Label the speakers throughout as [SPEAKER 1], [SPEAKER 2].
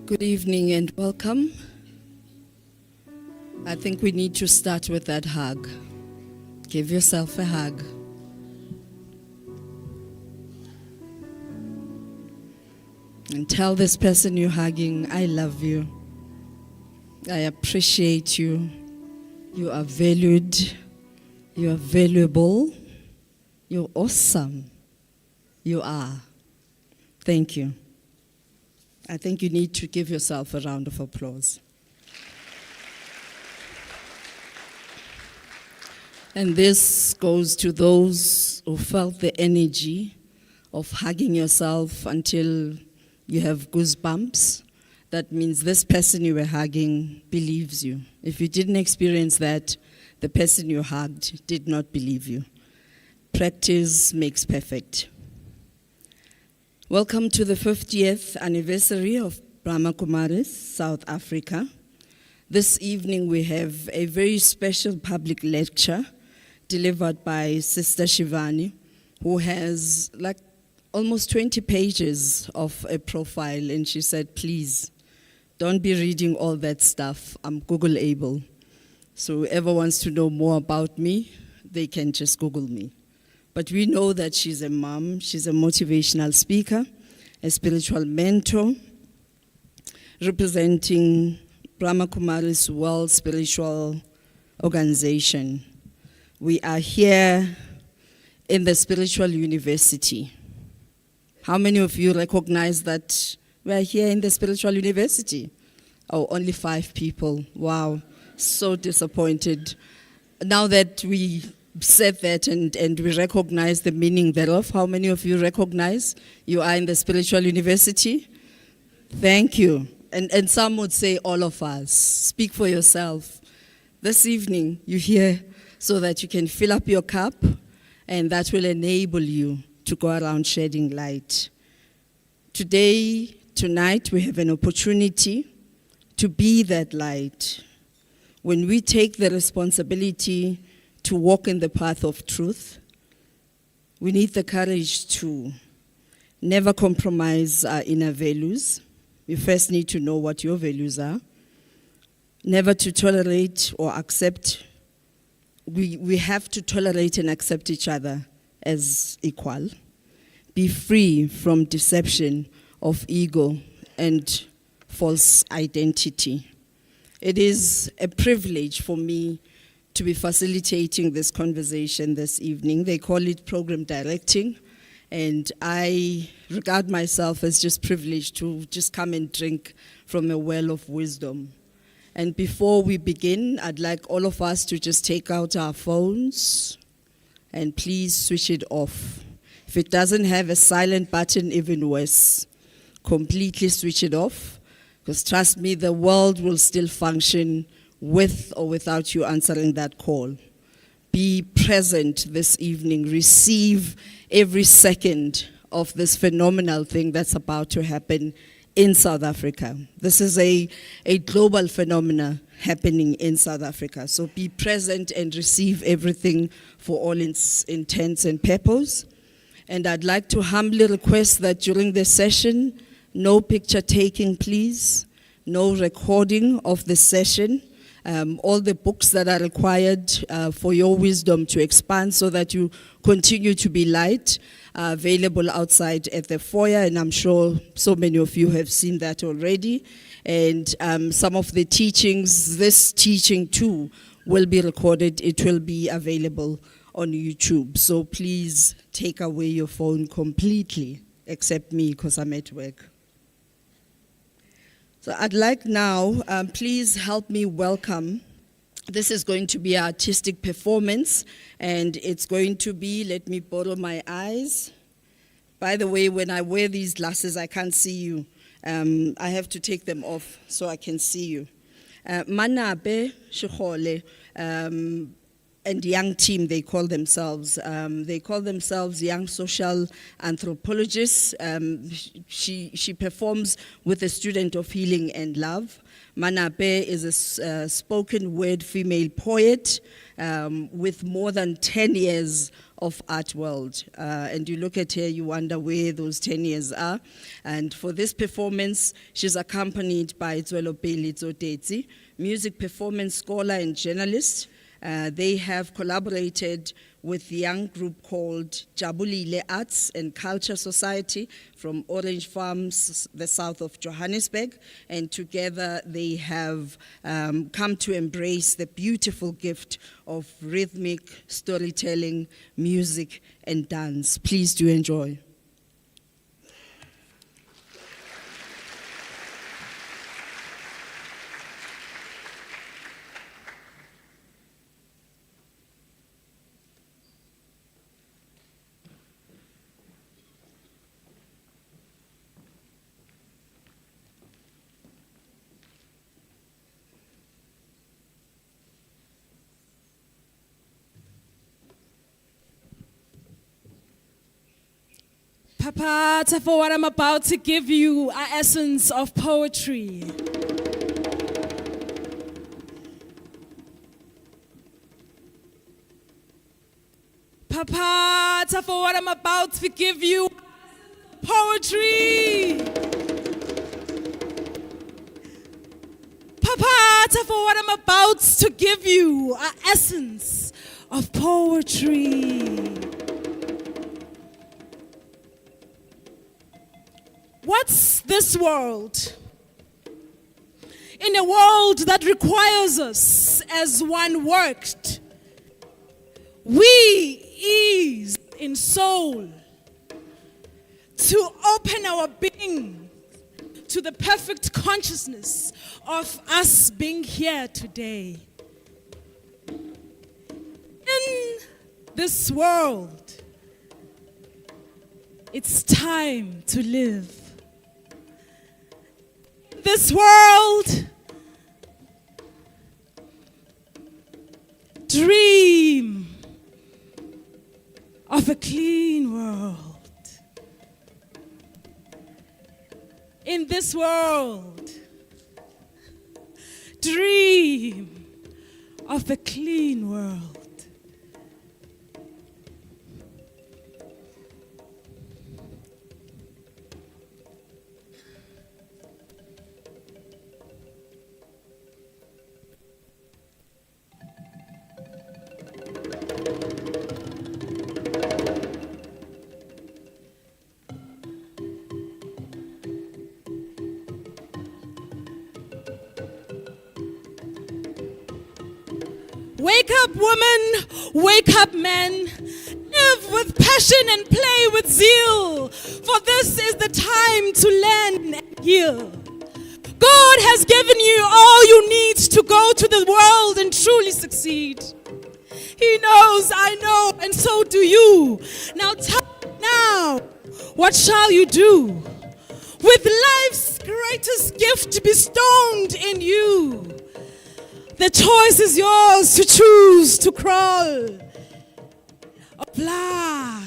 [SPEAKER 1] Good evening and welcome. I think we need to start with that hug. Give yourself a hug. And tell this person you're hugging, I love you. I appreciate you. You are valued. You are valuable. You're awesome. You are. Thank you. I think you need to give yourself a round of applause. And this goes to those who felt the energy of hugging yourself until you have goosebumps. That means this person you were hugging believes you. If you didn't experience that, the person you hugged did not believe you. Practice makes perfect. Welcome to the 50th anniversary of Brahma Kumaris, South Africa. This evening we have a very special public lecture delivered by Sister Shivani, who has like almost 20 pages of a profile, and she said, please, don't be reading all that stuff. I'm Google able. So whoever wants to know more about me, they can just Google me. But we know that she's a mom, she's a motivational speaker, a spiritual mentor, representing Brahma Kumaris World Spiritual Organization. We are here in the Spiritual University. How many of you recognize that we are here in the Spiritual University? Oh, only 5 people. Wow, so disappointed. Now that we said that and we recognize the meaning thereof. How many of you recognize you are in the spiritual university? Thank you. And some would say all of us. Speak for yourself. This evening, you're here so that you can fill up your cup, and that will enable you to go around shedding light. Today, tonight, we have an opportunity to be that light. When we take the responsibility to walk in the path of truth, we need the courage to never compromise our inner values. You first need to know what your values are. Never to tolerate or accept. We have to tolerate and accept each other as equal. Be free from deception of ego and false identity. It is a privilege for me to be facilitating this conversation this evening. They call it program directing, and I regard myself as just privileged to just come and drink from a well of wisdom. And before we begin, I'd like all of us to just take out our phones and please switch it off. If it doesn't have a silent button, even worse, completely switch it off. Because trust me, the world will still function with or without you answering that call. Be present this evening. Receive every second of this phenomenal thing that's about to happen in South Africa. This is a global phenomena happening in South Africa. So be present and receive everything for all its intents and purpose. And I'd like to humbly request that during the session, no picture taking, please. No recording of the session. All the books that are required for your wisdom to expand so that you continue to be light are available outside at the foyer, and I'm sure so many of you have seen that already. And some of the teachings, this teaching too, will be recorded. It will be available on YouTube. So please take away your phone completely, except me because I'm at work. So I'd like now, please help me welcome. This is going to be an artistic performance, and it's going to be, let me borrow my eyes. By the way, when I wear these glasses, I can't see you. I have to take them off so I can see you. Manabe Shikole, and young team, they call themselves. They call themselves young social anthropologists. She performs with a student of healing and love. Manabe is a spoken word female poet with more than 10 years of art world. And you look at her, you wonder where those 10 years are. And for this performance, she's accompanied by Tswelopele Tsotetsi, music performance scholar and journalist. They have collaborated with a young group called Jabulile Arts and Culture Society from Orange Farms, the south of Johannesburg, and together they have come to embrace the beautiful gift of rhythmic storytelling, music, and dance. Please do enjoy.
[SPEAKER 2] Papa, for what I'm about to give you, our essence of poetry. Papa, for what I'm about to give you, poetry. Papa, for what I'm about to give you, our essence of poetry. What's this world? In a world that requires us as one worked, we ease in soul to open our being to the perfect consciousness of us being here today. In this world, it's time to live. This world, dream of a clean world. In this world, dream of a clean world. Wake up, woman, wake up, men. Live with passion and play with zeal, for this is the time to learn and heal. God has given you all you need to go to the world and truly succeed. He knows, I know, and so do you. Now tell me now, what shall you do with life's greatest gift bestowed in you? The choice is yours to choose to crawl or fly.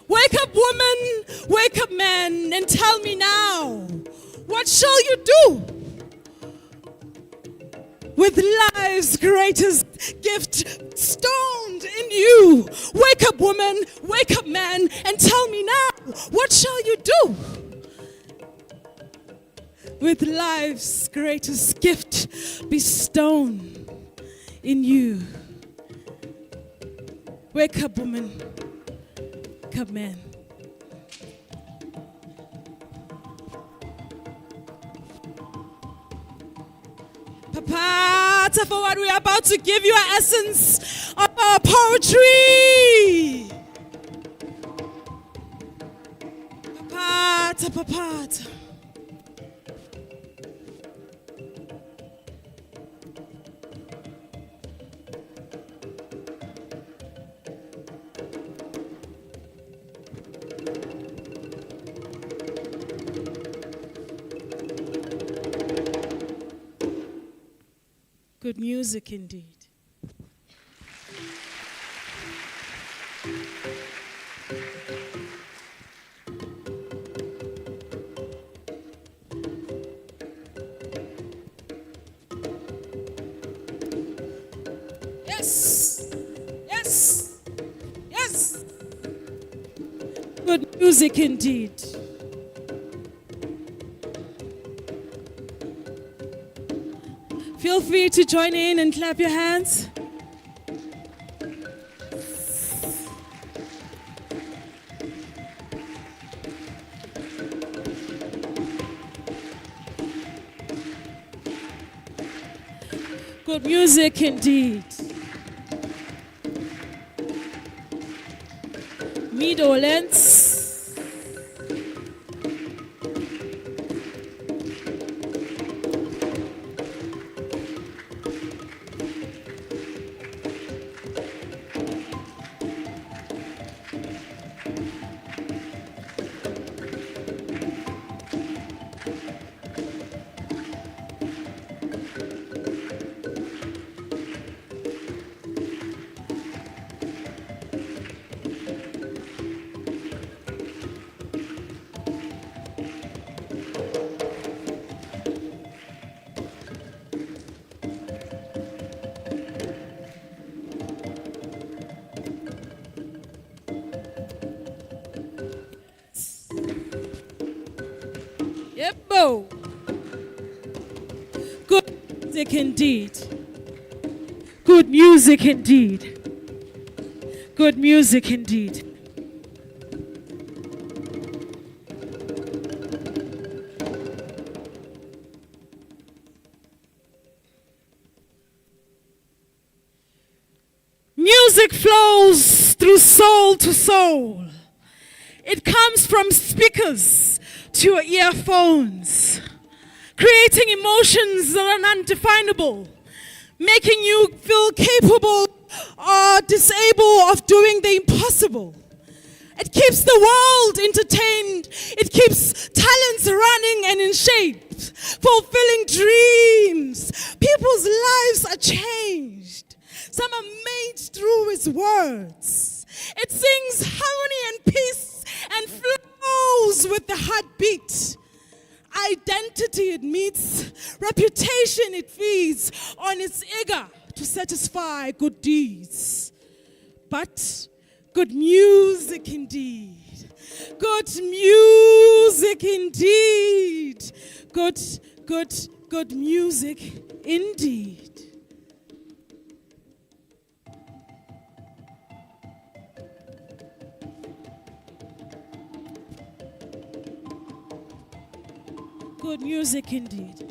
[SPEAKER 2] Wake up, woman, wake up, man, and tell me now, what shall you do with life's greatest gift stoned in you? Wake up, woman, wake up, man, and tell me now, what shall you do with life's greatest gift bestowed in you? Wake up, woman. Wake up, man. Papa, for what we are about to give you an essence of our poetry. Papa, papa. Good music indeed. Yes, yes, yes. Good music indeed. Feel free to join in and clap your hands. Good music indeed. Midolens. Yep-bo. Good music indeed. Good music indeed. Good music indeed. Music flows through soul to soul. It comes from speakers to your earphones, creating emotions that are undefinable, making you feel capable are disabled of doing the impossible. It keeps the world entertained. It keeps talents running and in shape, fulfilling dreams. People's lives are changed. Some are made through his words. It sings harmony and peace and flows with the heartbeat. Identity it meets, reputation it feeds on its eager to satisfy good deeds. But good music indeed. Good music indeed. Good music indeed. Good music indeed.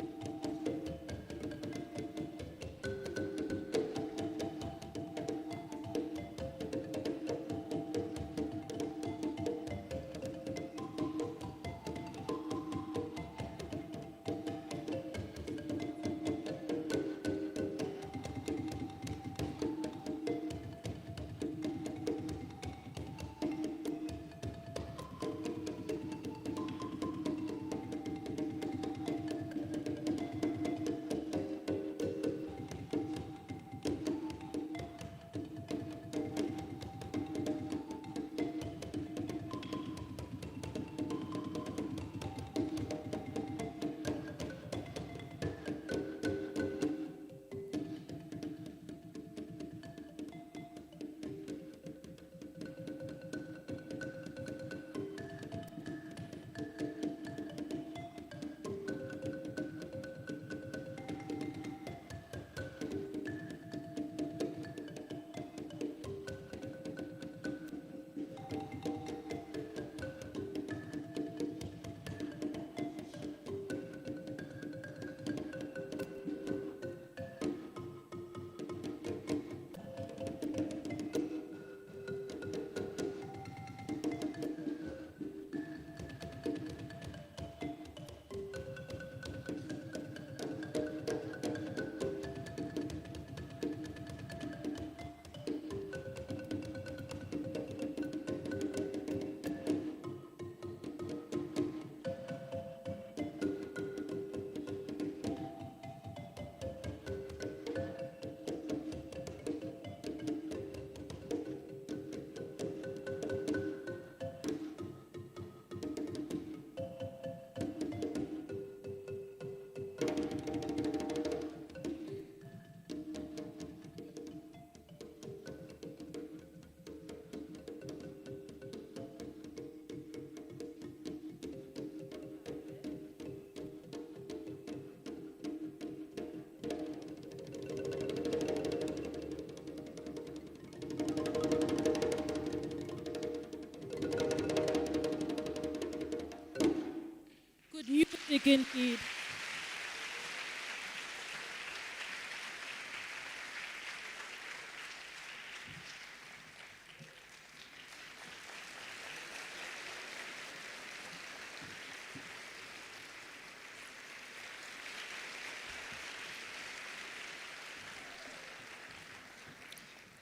[SPEAKER 2] Music indeed.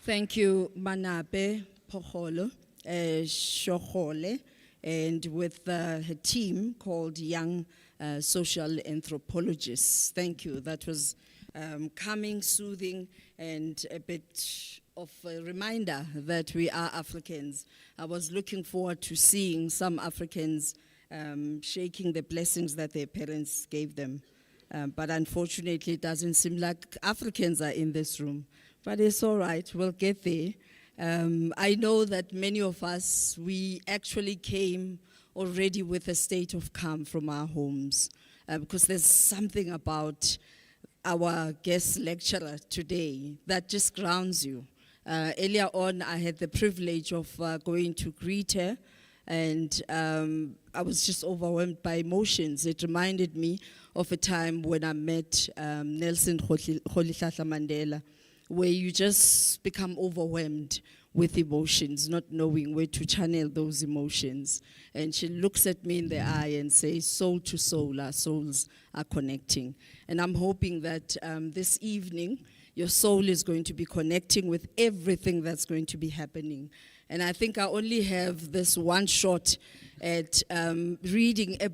[SPEAKER 1] Thank you, Manape Poholo, Shohole, and with her team called Young Social Anthropologists. Thank you. That was calming, soothing, and a bit of a reminder that we are Africans. I was looking forward to seeing some Africans shaking the blessings that their parents gave them. But unfortunately, it doesn't seem like Africans are in this room. But it's all right, we'll get there. I know that many of us, we actually came already with a state of calm from our homes, because there's something about our guest lecturer today that just grounds you. Earlier on, I had the privilege of going to greet her, and I was just overwhelmed by emotions. It reminded me of a time when I met Nelson Rolihlahla Mandela, where you just become overwhelmed with emotions, not knowing where to channel those emotions. And she looks at me in the eye and says, soul to soul, our souls are connecting. And I'm hoping that this evening, your soul is going to be connecting with everything that's going to be happening. And I think I only have this one shot at reading a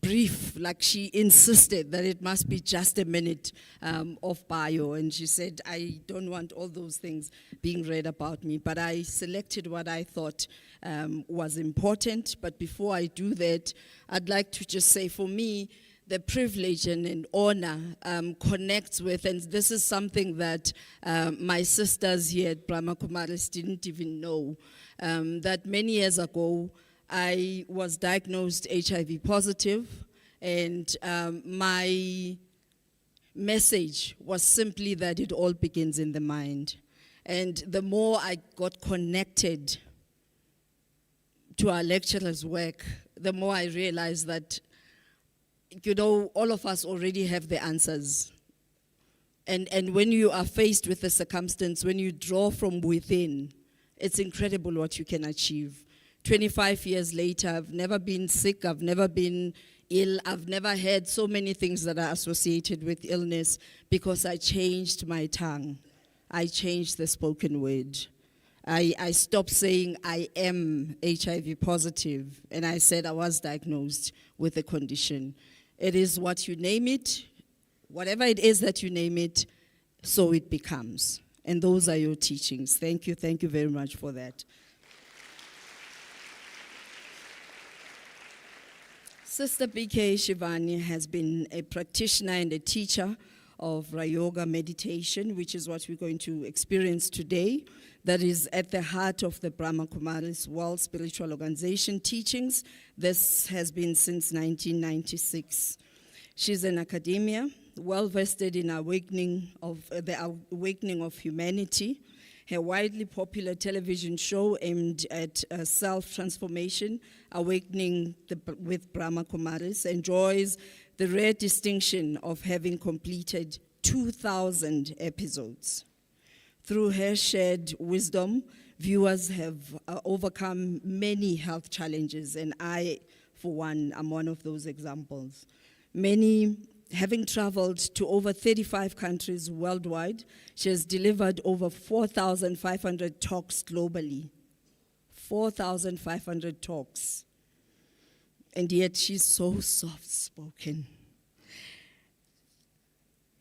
[SPEAKER 1] brief, like she insisted that it must be just a minute of bio. And she said, I don't want all those things being read about me, but I selected what I thought was important. But before I do that, I'd like to just say, for me, the privilege and honor connects with, and this is something that my sisters here at Brahma Kumaris didn't even know, that many years ago, I was diagnosed HIV positive, and my message was simply that it all begins in the mind. And the more I got connected to our lecturer's work, the more I realized that, you know, all of us already have the answers. And when you are faced with a circumstance, when you draw from within, it's incredible what you can achieve. 25 years later, I've never been sick, I've never been ill, I've never had so many things that are associated with illness because I changed my tongue. I changed the spoken word. I stopped saying I am HIV positive, and I said I was diagnosed with the condition. It is what you name it, whatever it is that you name it, so it becomes. And those are your teachings. Thank you very much for that. Sister BK SHIVANI has been a practitioner and a teacher of Yoga meditation, which is what we're going to experience today. That is at the heart of the Brahma Kumaris World Spiritual Organization teachings. This has been since 1996. She's an academia, well-vested in the awakening of humanity. Her widely popular television show aimed at self-transformation, Awakening with Brahma Kumaris, enjoys the rare distinction of having completed 2,000 episodes. Through her shared wisdom, viewers have overcome many health challenges, and I, for one, am one of those examples. Many, having traveled to over 35 countries worldwide, she has delivered over 4,500 talks globally. 4,500 talks. And yet she's so soft-spoken.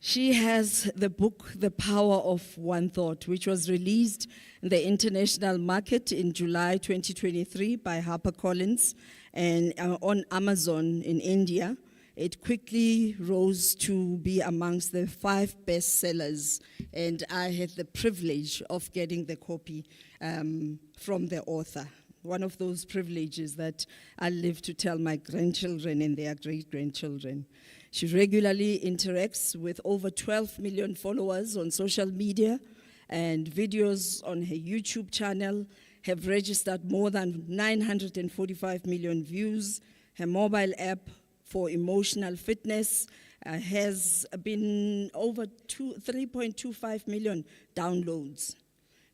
[SPEAKER 1] She has the book, The Power of One Thought, which was released in the international market in July 2023 by HarperCollins and on Amazon in India. It quickly rose to be amongst the 5 bestsellers, and I had the privilege of getting the copy from the author. One of those privileges that I live to tell my grandchildren and their great-grandchildren. She regularly interacts with over 12 million followers on social media, and videos on her YouTube channel have registered more than 945 million views. Her mobile app for emotional fitness has been over 3.25 million downloads,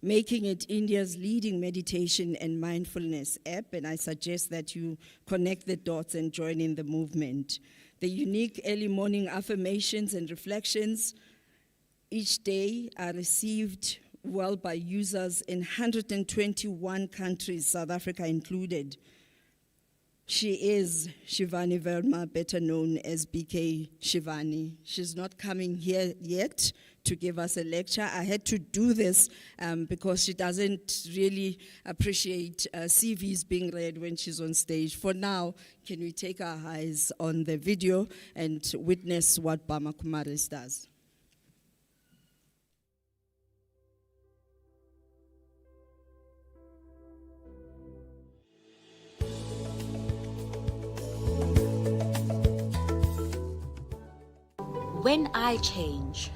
[SPEAKER 1] making it India's leading meditation and mindfulness app, and I suggest that you connect the dots and join in the movement. The unique early morning affirmations and reflections each day are received well by users in 121 countries, South Africa included. She is Shivani Verma, better known as BK SHIVANI. She's not coming here yet to give us a lecture. I had to do this because she doesn't really appreciate CVs being read when she's on stage. For now, can we take our eyes on the video and witness what Brahma Kumaris does?
[SPEAKER 3] When I change,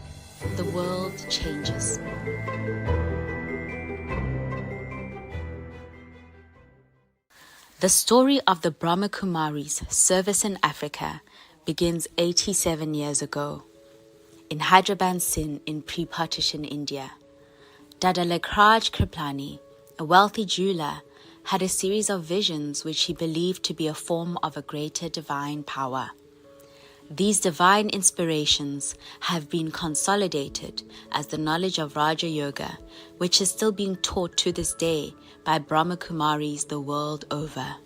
[SPEAKER 3] the world changes. The story of the Brahma Kumaris' service in Africa begins 87 years ago. In Hyderabad, Sindh, in pre-partition India, Dada Lekraj Kriplani, a wealthy jeweler, had a series of visions which he believed to be a form of a greater divine power. These divine inspirations have been consolidated as the knowledge of Raja Yoga, which is still being taught to this day by Brahma Kumaris the world over.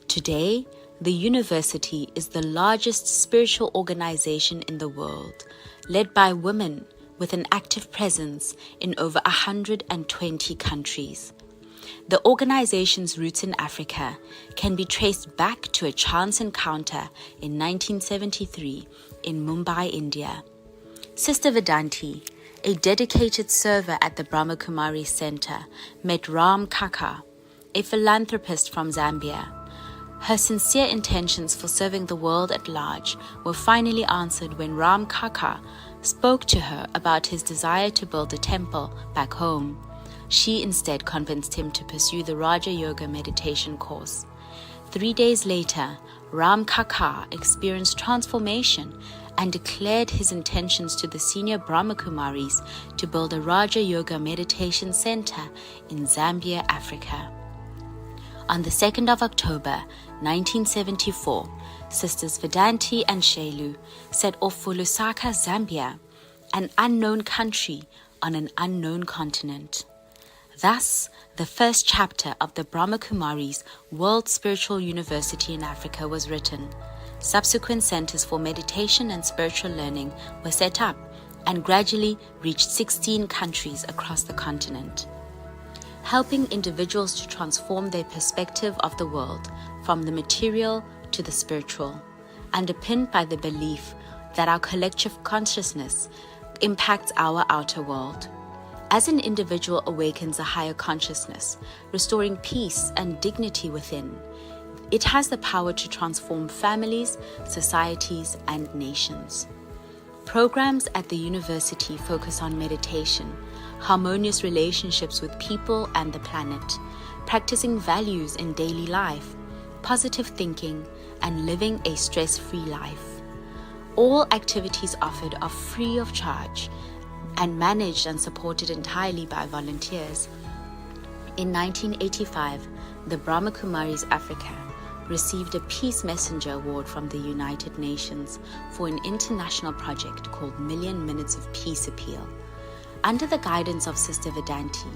[SPEAKER 3] Today, the university is the largest spiritual organization in the world, led by women with an active presence in over 120 countries. The organization's roots in Africa can be traced back to a chance encounter in 1973 in Mumbai, India. Sister Vedanti, a dedicated server at the Brahma Kumaris Center, met Ram Kaka, a philanthropist from Zambia. Her sincere intentions for serving the world at large were finally answered when Ram Kaka spoke to her about his desire to build a temple back home. She instead convinced him to pursue the Raja Yoga meditation course. 3 days later, Ram Kaka experienced transformation and declared his intentions to the senior Brahma Kumaris to build a Raja Yoga meditation center in Zambia, Africa. On the 2nd of October, 1974, Sisters Vedanti and Shailu set off for Lusaka, Zambia, an unknown country on an unknown continent. Thus, the first chapter of the Brahma Kumaris World Spiritual University in Africa was written. Subsequent centers for meditation and spiritual learning were set up and gradually reached 16 countries across the continent. Helping individuals to transform their perspective of the world from the material to the spiritual, underpinned by the belief that our collective consciousness impacts our outer world. As an individual awakens a higher consciousness, restoring peace and dignity within, it has the power to transform families, societies, and nations. Programs at the university focus on meditation, harmonious relationships with people and the planet, practicing values in daily life, positive thinking, and living a stress-free life. All activities offered are free of charge and managed and supported entirely by volunteers. In 1985, the Brahma Kumaris Africa received a Peace Messenger Award from the United Nations for an international project called Million Minutes of Peace Appeal. Under the guidance of Sister Vedanti,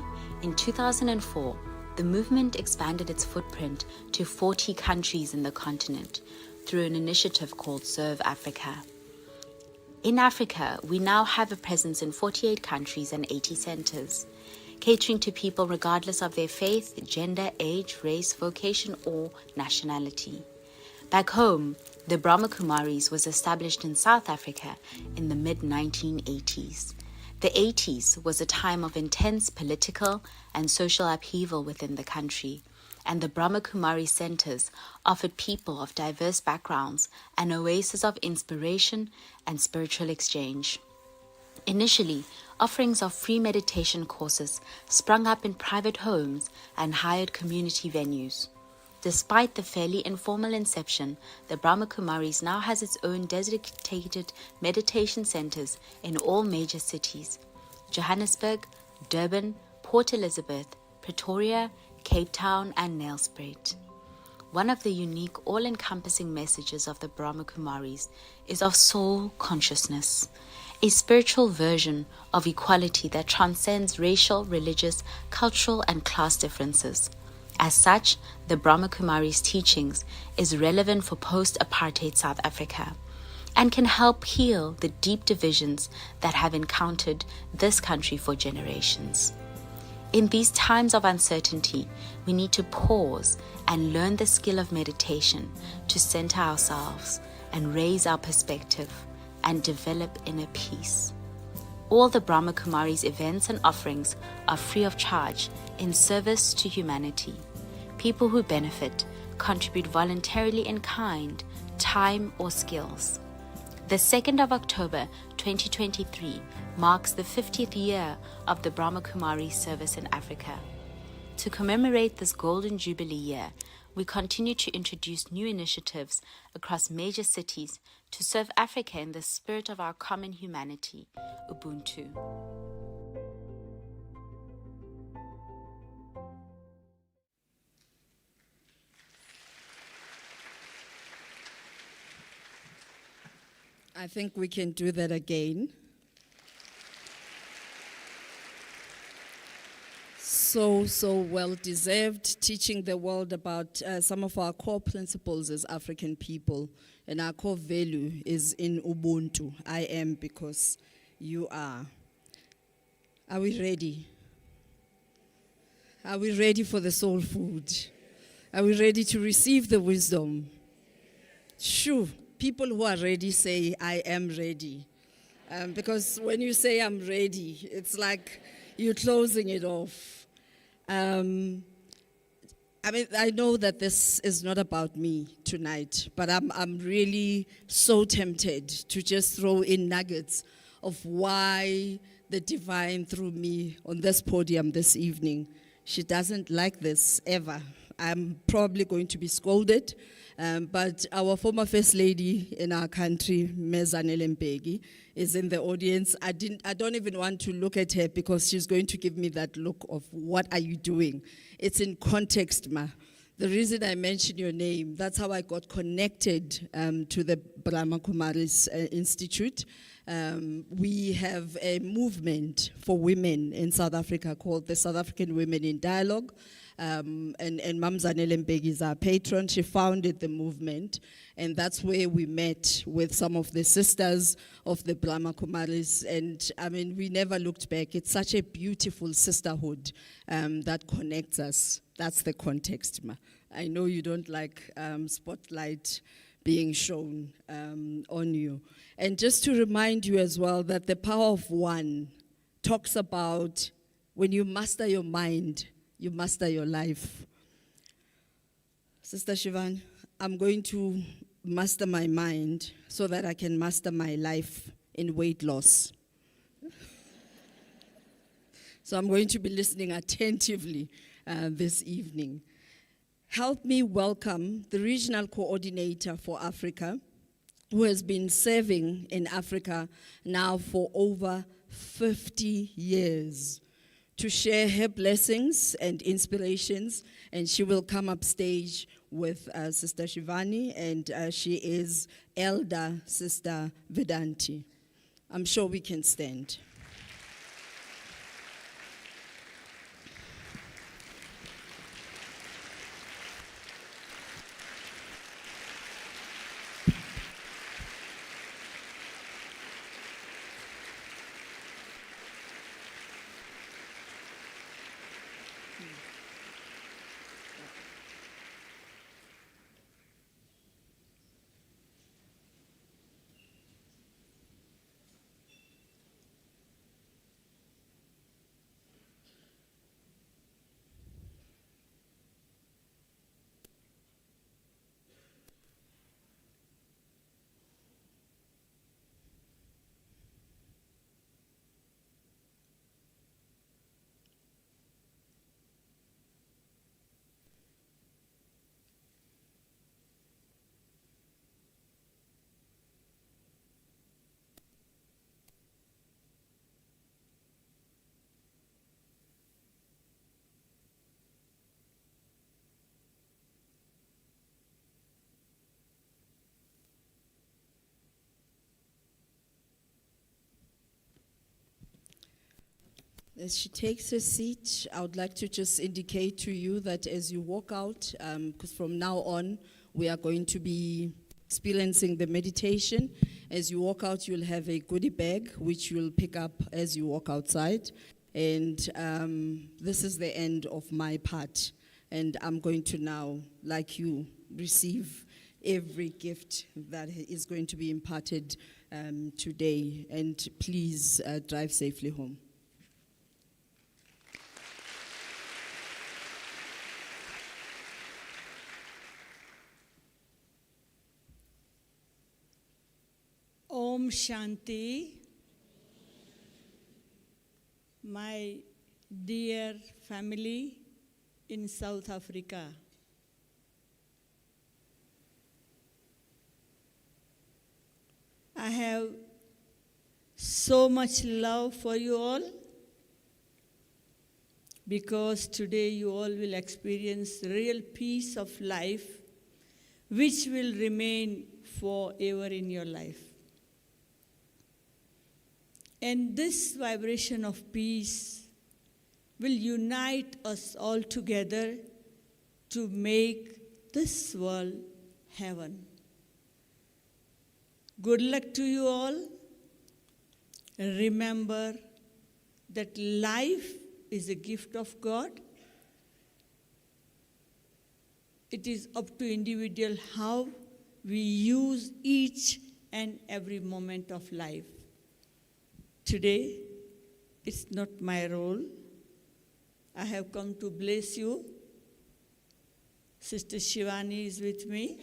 [SPEAKER 3] in 2004, the movement expanded its footprint to 40 countries in the continent through an initiative called Serve Africa. In Africa, we now have a presence in 48 countries and 80 centers, catering to people regardless of their faith, gender, age, race, vocation, or nationality. Back home, the Brahma Kumaris was established in South Africa in the mid-1980s. The 80s was a time of intense political and social upheaval within the country, and the Brahma Kumari centers offered people of diverse backgrounds an oasis of inspiration and spiritual exchange. Initially, offerings of free meditation courses sprung up in private homes and hired community venues. Despite the fairly informal inception, the Brahma Kumaris now has its own designated meditation centers in all major cities: Johannesburg, Durban, Port Elizabeth, Pretoria, Cape Town, and Nelspruit. One of the unique, all-encompassing messages of the Brahma Kumaris is of soul consciousness, a spiritual version of equality that transcends racial, religious, cultural, and class differences. As such, the Brahma Kumaris' teachings is relevant for post-apartheid South Africa and can help heal the deep divisions that have encountered this country for generations. In these times of uncertainty, we need to pause and learn the skill of meditation to center ourselves and raise our perspective and develop inner peace. All the Brahma Kumaris events and offerings are free of charge in service to humanity. People who benefit contribute voluntarily in kind, time, or skills. The 2nd of October 2023 marks the 50th year of the Brahma Kumaris service in Africa. To commemorate this Golden Jubilee year, we continue to introduce new initiatives across major cities to serve Africa in the spirit of our common humanity, Ubuntu.
[SPEAKER 1] I think we can do that again. So well deserved, teaching the world about some of our core principles as African people. And our core value is in Ubuntu. I am because you are. Are we ready? Are we ready for the soul food? Are we ready to receive the wisdom? Sure. People who are ready say, I am ready. Because when you say I'm ready, it's like you're closing it off. I mean, I know that this is not about me tonight, but I'm really so tempted to just throw in nuggets of why the divine threw me on this podium this evening. She doesn't like this ever. I'm probably going to be scolded, but our former First Lady in our country, Ms. Zanele Mbeki, is in the audience. I don't even want to look at her because she's going to give me that look of, what are you doing? It's in context, ma. The reason I mentioned your name, that's how I got connected to the Brahma Kumaris Institute. We have a movement for women in South Africa called the South African Women in Dialogue. And Mam Zanele Mbeki is our patron. She founded the movement, and that's where we met with some of the sisters of the Brahma Kumaris. And I mean, we never looked back. It's such a beautiful sisterhood that connects us. That's the context, ma. I know you don't like spotlight being shown on you. And just to remind you as well that the power of one talks about when you master your mind, you master your life. Sister Shivani, I'm going to master my mind so that I can master my life in weight loss. So I'm going to be listening attentively this evening. Help me welcome the regional coordinator for Africa, who has been serving in Africa now for over 50 years, to share her blessings and inspirations, and she will come up stage with Sister Shivani, and she is Elder Sister Vedanti. I'm sure we can stand. As she takes her seat, I would like to just indicate to you that as you walk out, because from now on, we are going to be experiencing the meditation. As you walk out, you'll have a goodie bag, which you'll pick up as you walk outside. And this is the end of my part. And I'm going to now, like you, receive every gift that is going to be imparted today. And please drive safely home.
[SPEAKER 4] Om Shanti. My dear family in South Africa, I have so much love for you all because today you all will experience real peace of life which will remain forever in your life. And this vibration of peace will unite us all together to make this world heaven. Good luck to you all. Remember that life is a gift of God. It is up to individual how we use each and every moment of life. Today, it's not my role. I have come to bless you. Sister Shivani is with me,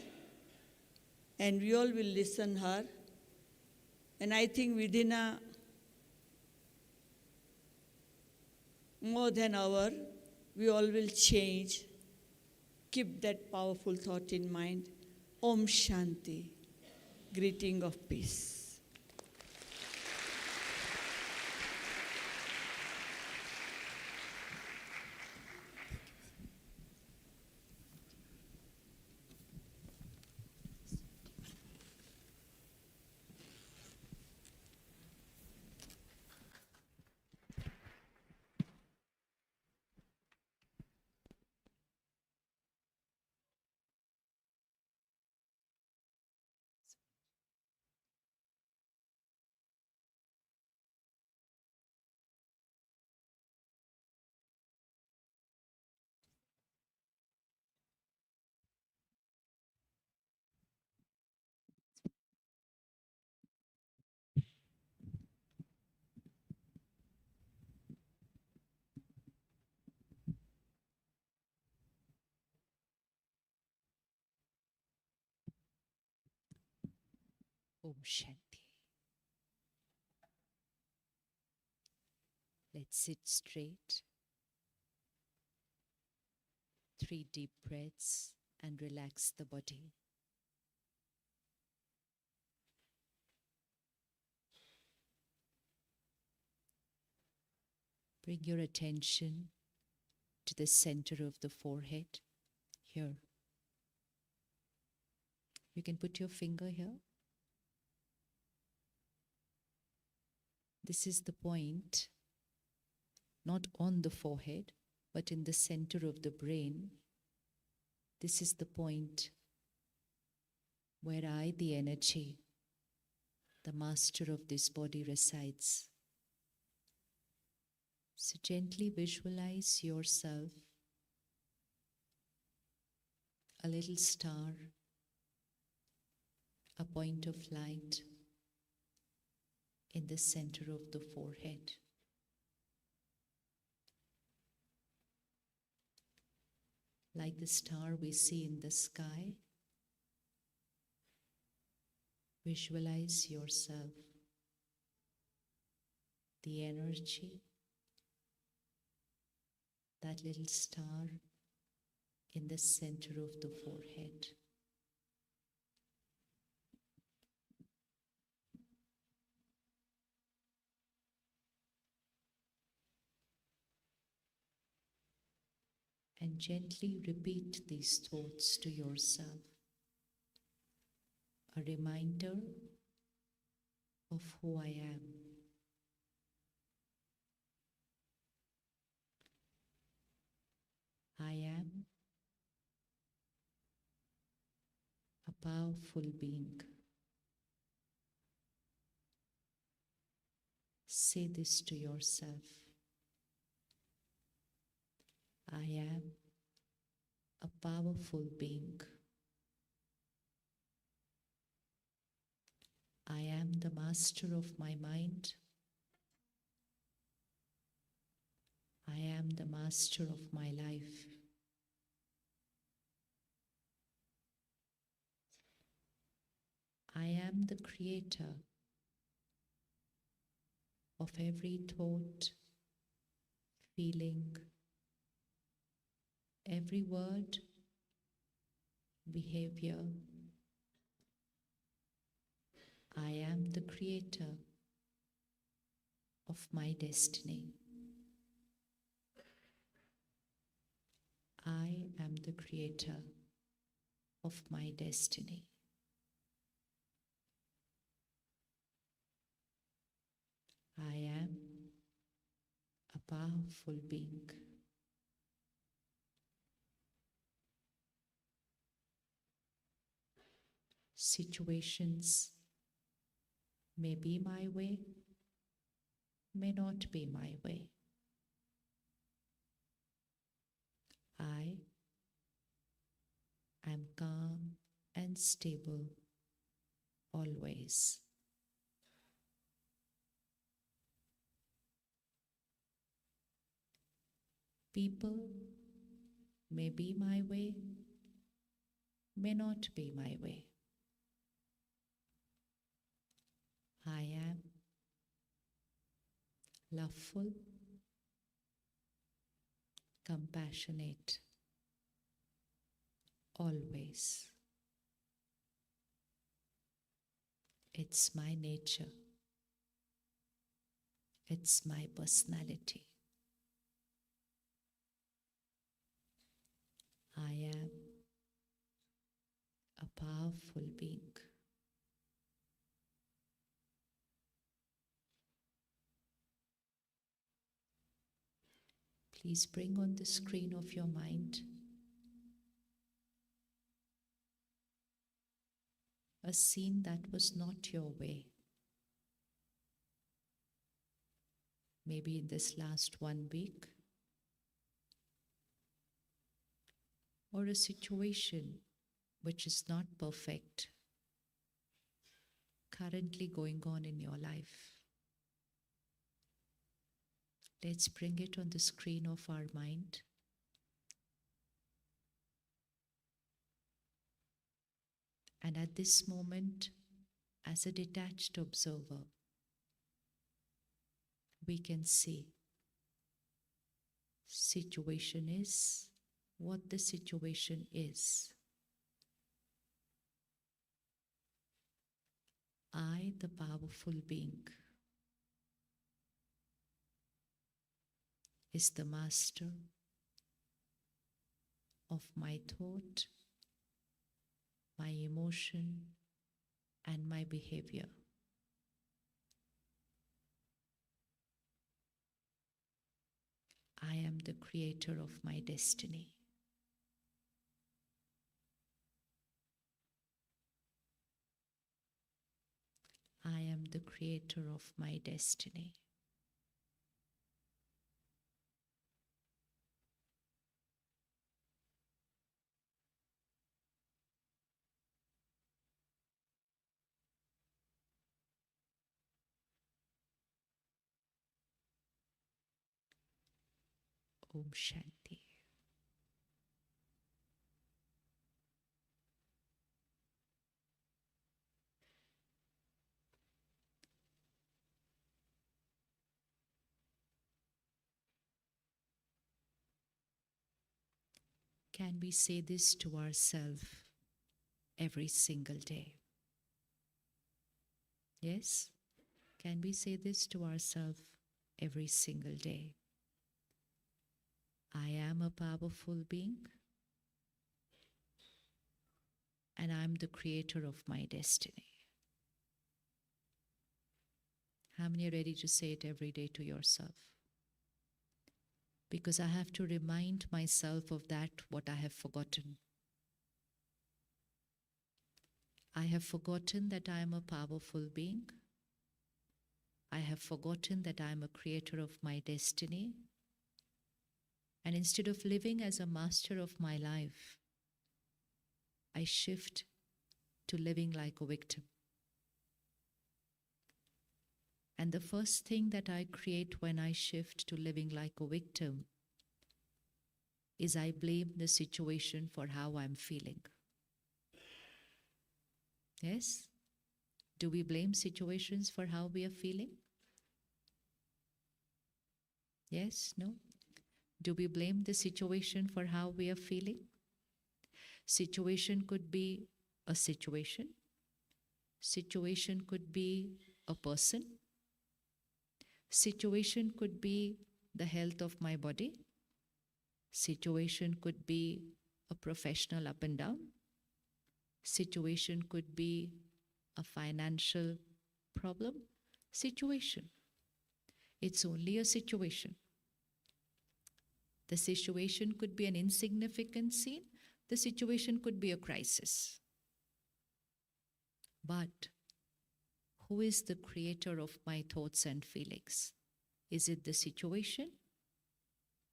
[SPEAKER 4] and we all will listen her. And I think within a more than an hour, we all will change. Keep that powerful thought in mind. Om Shanti, greeting of peace.
[SPEAKER 5] Om Shanti. Let's sit straight. 3 deep breaths and relax the body. Bring your attention to the center of the forehead, here. You can put your finger here. This is the point, not on the forehead, but in the center of the brain. This is the point where I, the energy, the master of this body, resides. So gently visualize yourself a little star, a point of light in the center of the forehead. Like the star we see in the sky, visualize yourself, the energy, that little star in the center of the forehead. And gently repeat these thoughts to yourself. A reminder of who I am. I am a powerful being. Say this to yourself. I am a powerful being. I am the master of my mind. I am the master of my life. I am the creator of every thought, feeling, every word, behavior. I am the creator of my destiny. I am the creator of my destiny. I am a powerful being. Situations may be my way, may not be my way. I am calm and stable always. People may be my way, may not be my way. I am loveful, compassionate, always. It's my nature. It's my personality. I am a powerful being. Please bring on the screen of your mind a scene that was not your way. Maybe in this last 1 week, or a situation which is not perfect currently going on in your life. Let's bring it on the screen of our mind. And at this moment, as a detached observer, we can see situation is what the situation is. I, the powerful being, is the master of my thought, my emotion, and my behavior. I am the creator of my destiny. I am the creator of my destiny. Om Shanti. Can we say this to ourselves every single day? Yes? Can we say this to ourselves every single day? I am a powerful being, and I'm the creator of my destiny. How many are ready to say it every day to yourself? Because I have to remind myself of that what I have forgotten. I have forgotten that I am a powerful being. I have forgotten that I am a creator of my destiny. And instead of living as a master of my life, I shift to living like a victim. And the first thing that I create when I shift to living like a victim is I blame the situation for how I'm feeling. Yes? Do we blame situations for how we are feeling? Yes? No? Do we blame the situation for how we are feeling? Situation could be a situation. Situation could be a person. Situation could be the health of my body. Situation could be a professional up and down. Situation could be a financial problem. Situation. It's only a situation. The situation could be an insignificant scene. The situation could be a crisis. But who is the creator of my thoughts and feelings? Is it the situation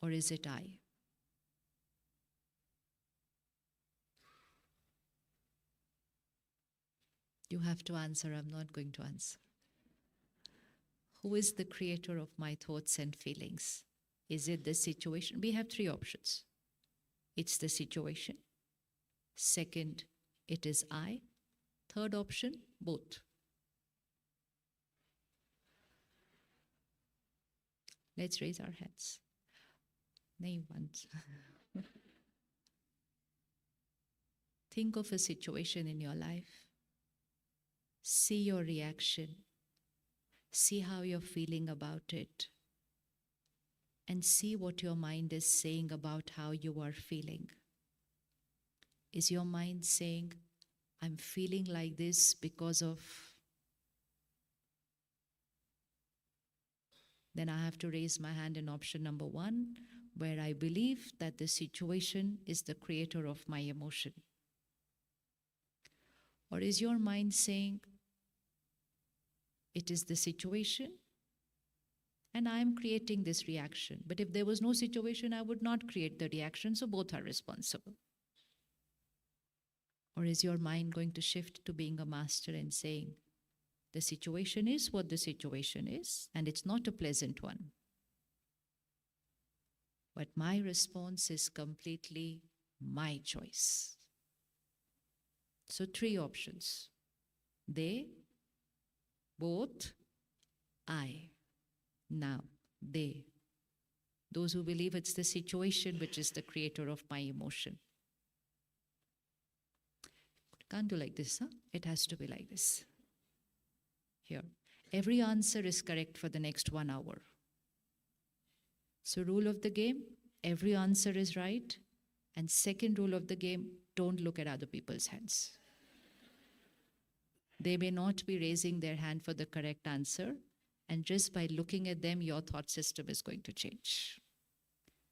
[SPEAKER 5] or is it I? You have to answer, I'm not going to answer. Who is the creator of my thoughts and feelings? Is it the situation? We have three options. It's the situation. Second, it is I. Third option, both. Let's raise our hands. Name once. Think of a situation in your life. See your reaction. See how you're feeling about it. And see what your mind is saying about how you are feeling. Is your mind saying, I'm feeling like this because of... Then I have to raise my hand in option number 1, where I believe that the situation is the creator of my emotion. Or is your mind saying, it is the situation and I am creating this reaction. But if there was no situation, I would not create the reaction, so both are responsible. Or is your mind going to shift to being a master and saying, the situation is what the situation is, and it's not a pleasant one. But my response is completely my choice. So 3 options. They, both, I. Now, they. Those who believe it's the situation which is the creator of my emotion. Can't do like this, huh? It has to be like this. Here. Every answer is correct for the next 1 hour. So rule of the game, every answer is right. And second rule of the game, don't look at other people's hands. They may not be raising their hand for the correct answer, and just by looking at them, your thought system is going to change.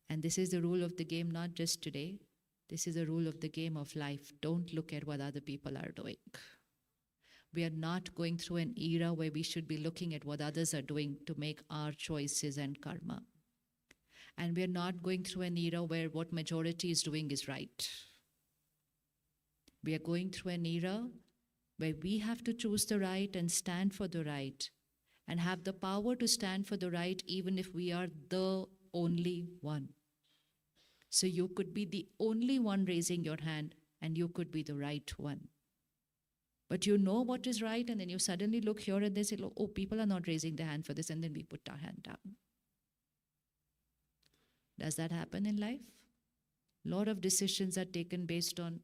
[SPEAKER 5] And this is the rule of the game, not just today. This is a rule of the game of life. Don't look at what other people are doing. We are not going through an era where we should be looking at what others are doing to make our choices and karma. And we are not going through an era where what majority is doing is right. We are going through an era where we have to choose the right and stand for the right, and have the power to stand for the right even if we are the only one. So you could be the only one raising your hand, and you could be the right one. But you know what is right, and then you suddenly look here and they say, oh, people are not raising their hand for this, and then we put our hand down. Does that happen in life? A lot of decisions are taken based on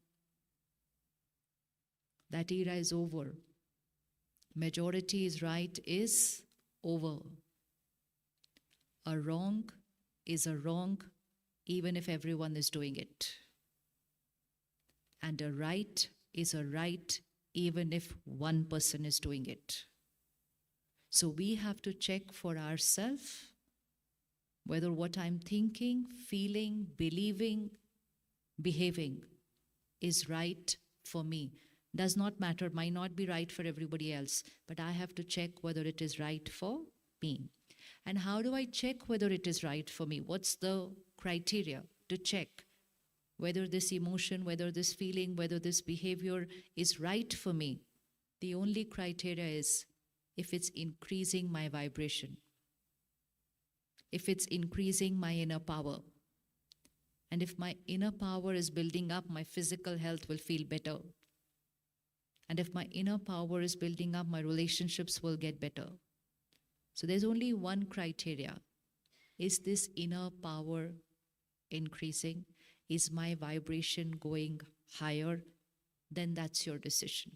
[SPEAKER 5] that era is over. Majority is right is over. A wrong is a wrong even if everyone is doing it. And a right is a right even if one person is doing it. So we have to check for ourselves whether what I'm thinking, feeling, believing, behaving is right for me. Does not matter, might not be right for everybody else, but I have to check whether it is right for me. And how do I check whether it is right for me? What's the criteria to check whether this emotion, whether this feeling, whether this behavior is right for me? The only criteria is if it's increasing my vibration, if it's increasing my inner power. And if my inner power is building up, my physical health will feel better. And if my inner power is building up, my relationships will get better. So there's only one criteria. Is this inner power increasing? Is my vibration going higher? Then that's your decision.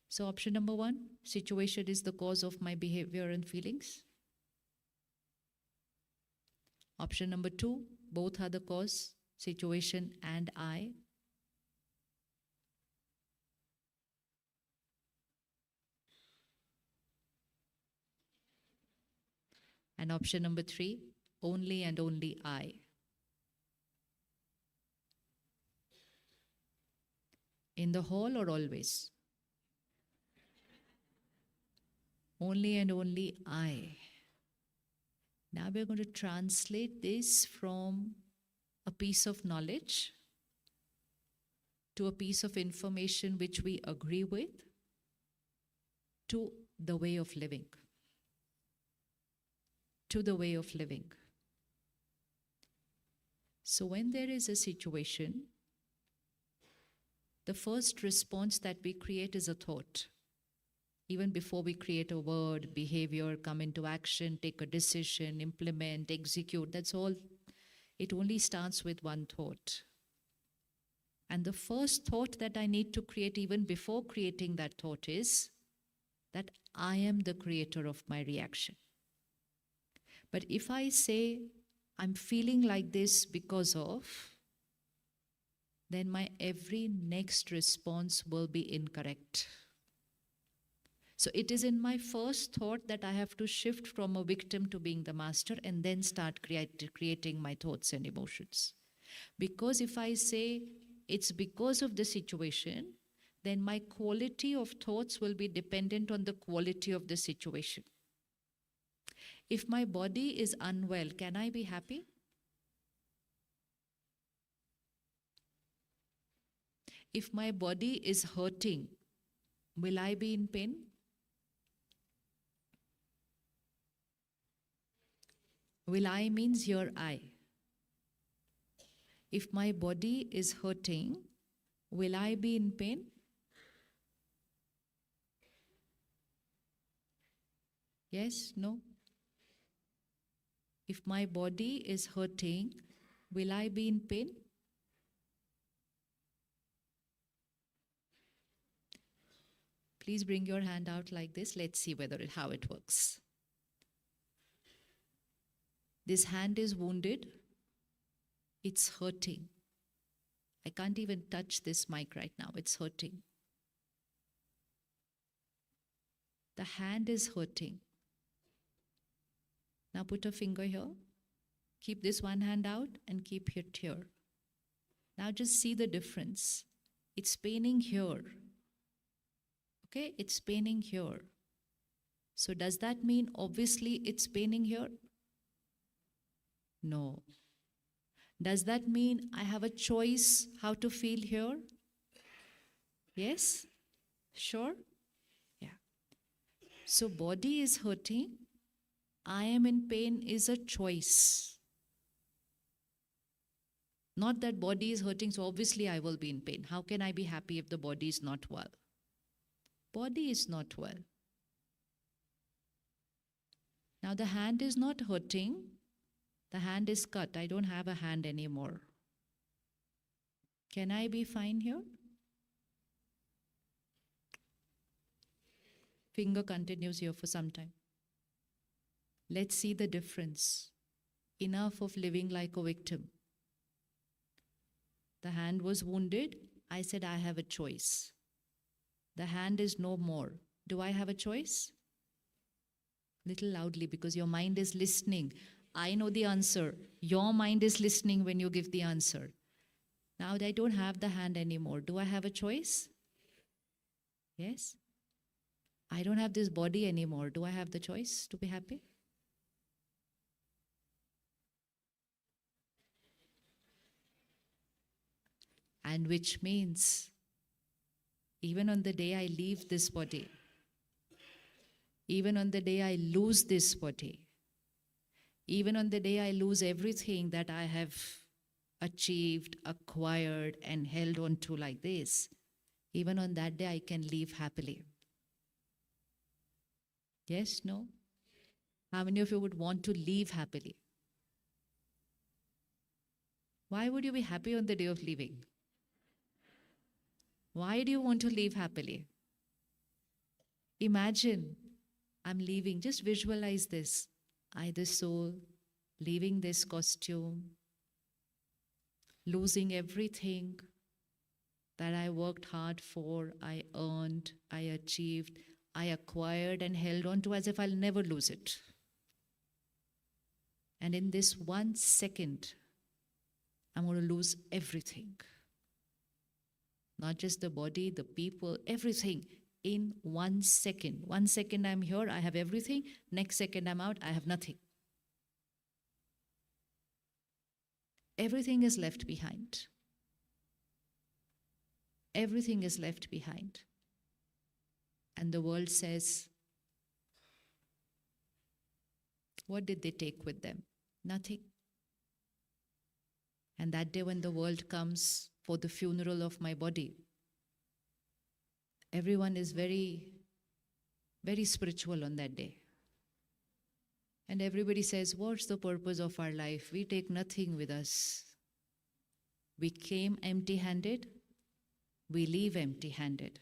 [SPEAKER 5] So option number 1, situation is the cause of my behavior and feelings. Option number 2, both are the cause, situation and I. And option number 3, only and only I. In the hall or always? Only and only I. Now we're going to translate this from a piece of knowledge to a piece of information which we agree with to the way of living. To the way of living. So when there is a situation, the first response that we create is a thought. Even before we create a word, behavior, come into action, take a decision, implement, execute, that's all. It only starts with one thought. And the first thought that I need to create even before creating that thought is that I am the creator of my reaction. But if I say, I'm feeling like this because of, then my every next response will be incorrect. So it is in my first thought that I have to shift from a victim to being the master and then start creating my thoughts and emotions. Because if I say it's because of the situation, then my quality of thoughts will be dependent on the quality of the situation. If my body is unwell, can I be happy? If my body is hurting, will I be in pain? Will I means here I. If my body is hurting, will I be in pain? Yes? No? If my body is hurting, will I be in pain? Please bring your hand out like this. Let's see how it works. This hand is wounded. It's hurting. I can't even touch this mic right now. It's hurting. The hand is hurting. Now put a finger here. Keep this one hand out and keep it here. Now just see the difference. It's paining here. Okay, it's paining here. So does that mean obviously it's paining here? No. Does that mean I have a choice how to feel here? Yes? Sure? Yeah. So body is hurting. I am in pain is a choice. Not that body is hurting, so obviously I will be in pain. How can I be happy if the body is not well? Body is not well. Now the hand is not hurting. The hand is cut. I don't have a hand anymore. Can I be fine here? Finger continues here for some time. Let's see the difference. Enough of living like a victim. The hand was wounded. I said I have a choice. The hand is no more. Do I have a choice? Little loudly because your mind is listening. I know the answer. Your mind is listening when you give the answer. Now I don't have the hand anymore. Do I have a choice? Yes? I don't have this body anymore. Do I have the choice to be happy? And which means, even on the day I leave this body, even on the day I lose this body, even on the day I lose everything that I have achieved, acquired, and held on to like this, even on that day I can live happily. Yes? No? How many of you would want to live happily? Why would you be happy on the day of leaving? Why do you want to live happily? Imagine I'm leaving. Just visualize this. I, the soul, leaving this costume, losing everything that I worked hard for, I earned, I achieved, I acquired and held on to as if I'll never lose it. And in this 1 second, I'm going to lose everything. Not just the body, the people, everything in 1 second. 1 second I'm here, I have everything. Next second I'm out, I have nothing. Everything is left behind. Everything is left behind. And the world says, what did they take with them? Nothing. And that day when the world comes for the funeral of my body, everyone is very, very spiritual on that day. And everybody says, what's the purpose of our life? We take nothing with us. We came empty-handed, we leave empty-handed.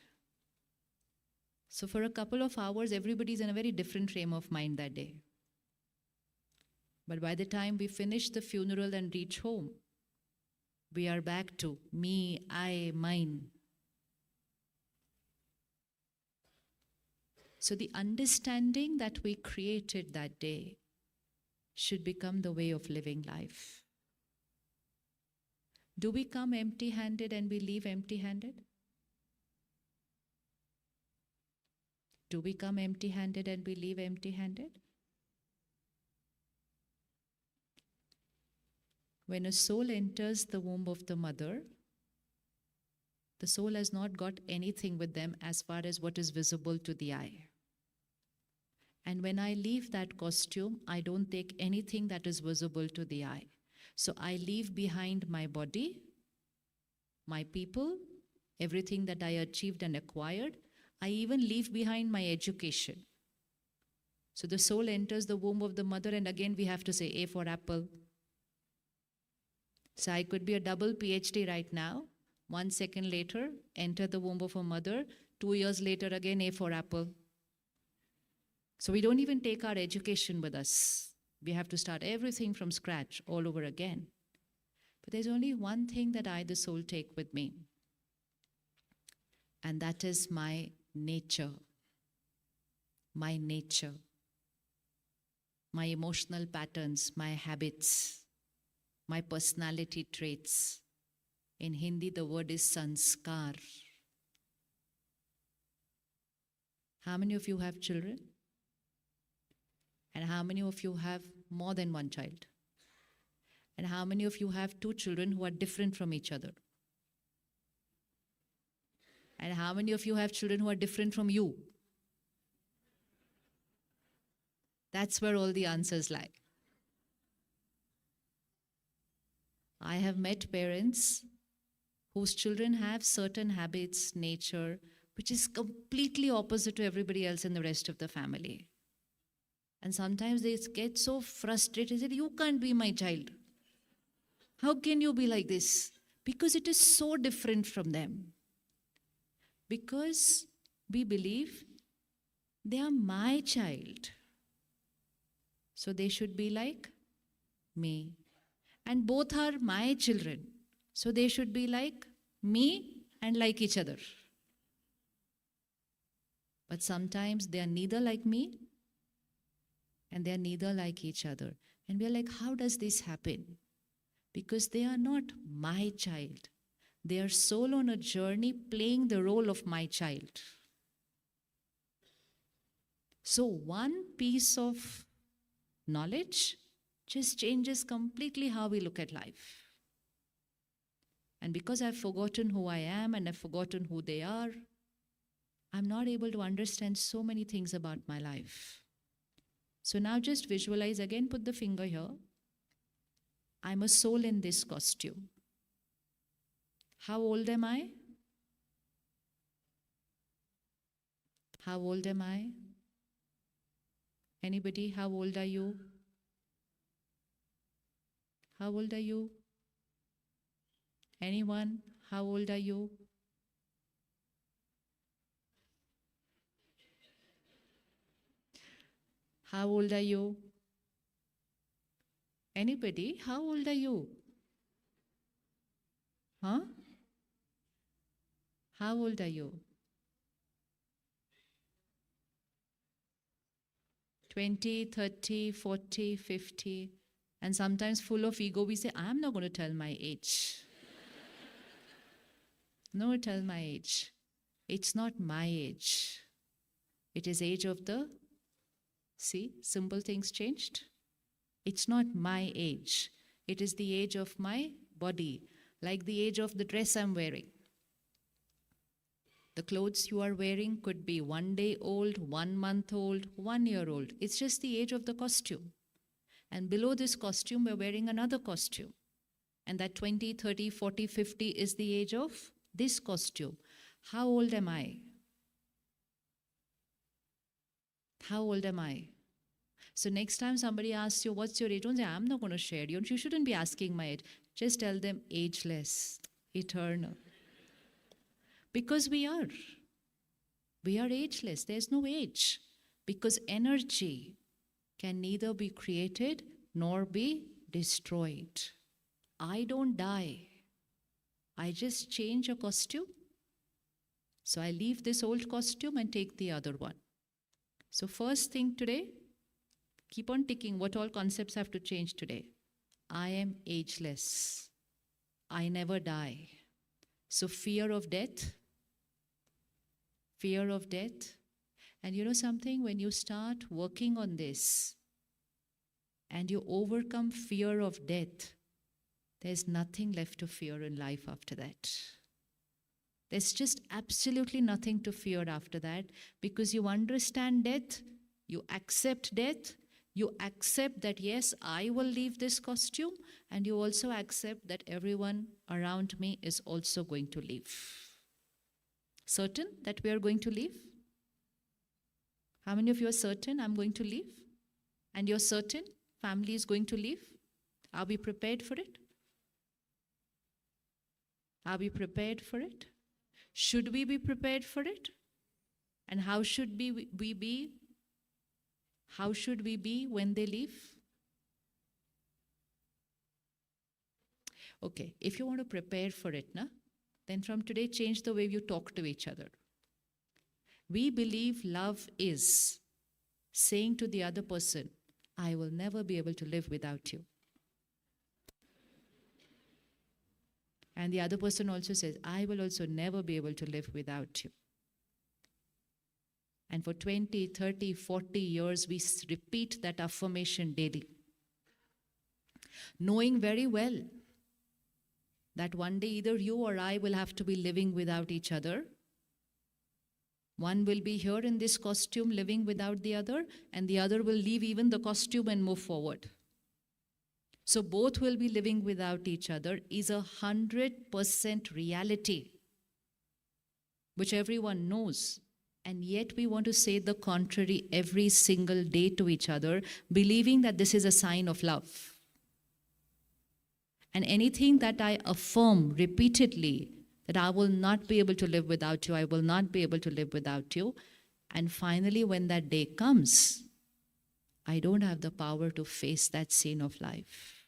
[SPEAKER 5] So for a couple of hours, everybody's in a very different frame of mind that day. But by the time we finish the funeral and reach home, we are back to me, I, mine. So the understanding that we created that day should become the way of living life. Do we come empty-handed and we leave empty-handed? Do we come empty-handed and we leave empty-handed? When a soul enters the womb of the mother, the soul has not got anything with them as far as what is visible to the eye. And when I leave that costume, I don't take anything that is visible to the eye. So I leave behind my body, my people, everything that I achieved and acquired. I even leave behind my education. So the soul enters the womb of the mother, and again we have to say A for apple. So I could be a double PhD right now. 1 second later, enter the womb of a mother. 2 years later, again A for apple. So we don't even take our education with us. We have to start everything from scratch all over again. But there's only one thing that I, the soul, take with me. And that is my nature. My nature. My emotional patterns, my habits, my personality traits. In Hindi, the word is sanskar. How many of you have children? And how many of you have more than one child? And how many of you have 2 children who are different from each other? And how many of you have children who are different from you? That's where all the answers lie. I have met parents whose children have certain habits, nature, which is completely opposite to everybody else in the rest of the family. And sometimes they get so frustrated, they say, you can't be my child. How can you be like this? Because it is so different from them. Because we believe they are my child. So they should be like me. And both are my children. So they should be like me and like each other. But sometimes they are neither like me and they are neither like each other. And we are like, how does this happen? Because they are not my child. They are soul on a journey playing the role of my child. So one piece of knowledge just changes completely how we look at life. And because I've forgotten who I am and I've forgotten who they are, I'm not able to understand so many things about my life. So now just visualize again, put the finger here. I'm a soul in this costume. How old am I? How old am I? Anybody, how old are you? How old are you? Anyone, how old are you? How old are you? Anybody, how old are you? Huh? How old are you? 20, 30, 40, 50. And sometimes full of ego, we say, I'm not going to tell my age. No, tell my age. It's not my age. It is age of the, see, simple things changed. It's not my age. It is the age of my body, like the age of the dress I'm wearing. The clothes you are wearing could be 1 day old, 1 month old, 1 year old. It's just the age of the costume. And below this costume, we're wearing another costume. And that 20, 30, 40, 50 is the age of this costume. How old am I? How old am I? So next time somebody asks you, what's your age? Don't say, I'm not going to share. You shouldn't be asking my age. Just tell them, ageless, eternal. Because we are. We are ageless. There's no age. Because energy can neither be created nor be destroyed. I don't die. I just change a costume. So I leave this old costume and take the other one. So first thing today, keep on ticking what all concepts have to change today. I am ageless. I never die. So fear of death. Fear of death. And you know something? When you start working on this and you overcome fear of death, there's nothing left to fear in life after that. There's just absolutely nothing to fear after that, because you understand death, you accept death, you accept that yes, I will leave this costume, and you also accept that everyone around me is also going to leave. Certain that we are going to leave? How many of you are certain I'm going to leave? And you're certain family is going to leave? Are we prepared for it? Are we prepared for it? Should we be prepared for it? And how should we be? How should we be when they leave? Okay, if you want to prepare for it, then from today change the way you talk to each other. We believe love is saying to the other person, I will never be able to live without you. And the other person also says, I will also never be able to live without you. And for 20, 30, 40 years, we repeat that affirmation daily, knowing very well that one day either you or I will have to be living without each other. One will be here in this costume living without the other, and the other will leave even the costume and move forward. So both will be living without each other is 100% reality, which everyone knows. And yet we want to say the contrary every single day to each other, believing that this is a sign of love. And anything that I affirm repeatedly, that I will not be able to live without you, I will not be able to live without you. And finally, when that day comes, I don't have the power to face that scene of life.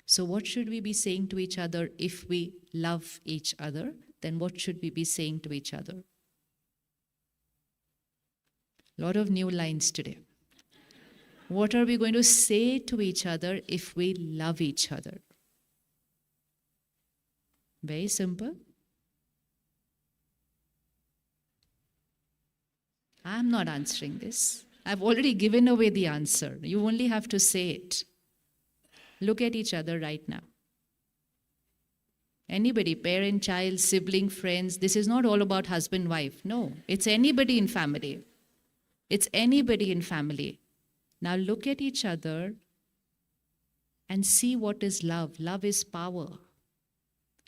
[SPEAKER 5] So what should we be saying to each other if we love each other? Then what should we be saying to each other? A lot of new lines today. What are we going to say to each other if we love each other? Very simple. I'm not answering this. I've already given away the answer. You only have to say it. Look at each other right now. Anybody, parent, child, sibling, friends, this is not all about husband, wife. No, it's anybody in family. It's anybody in family. Now look at each other and see what is love. Love is power.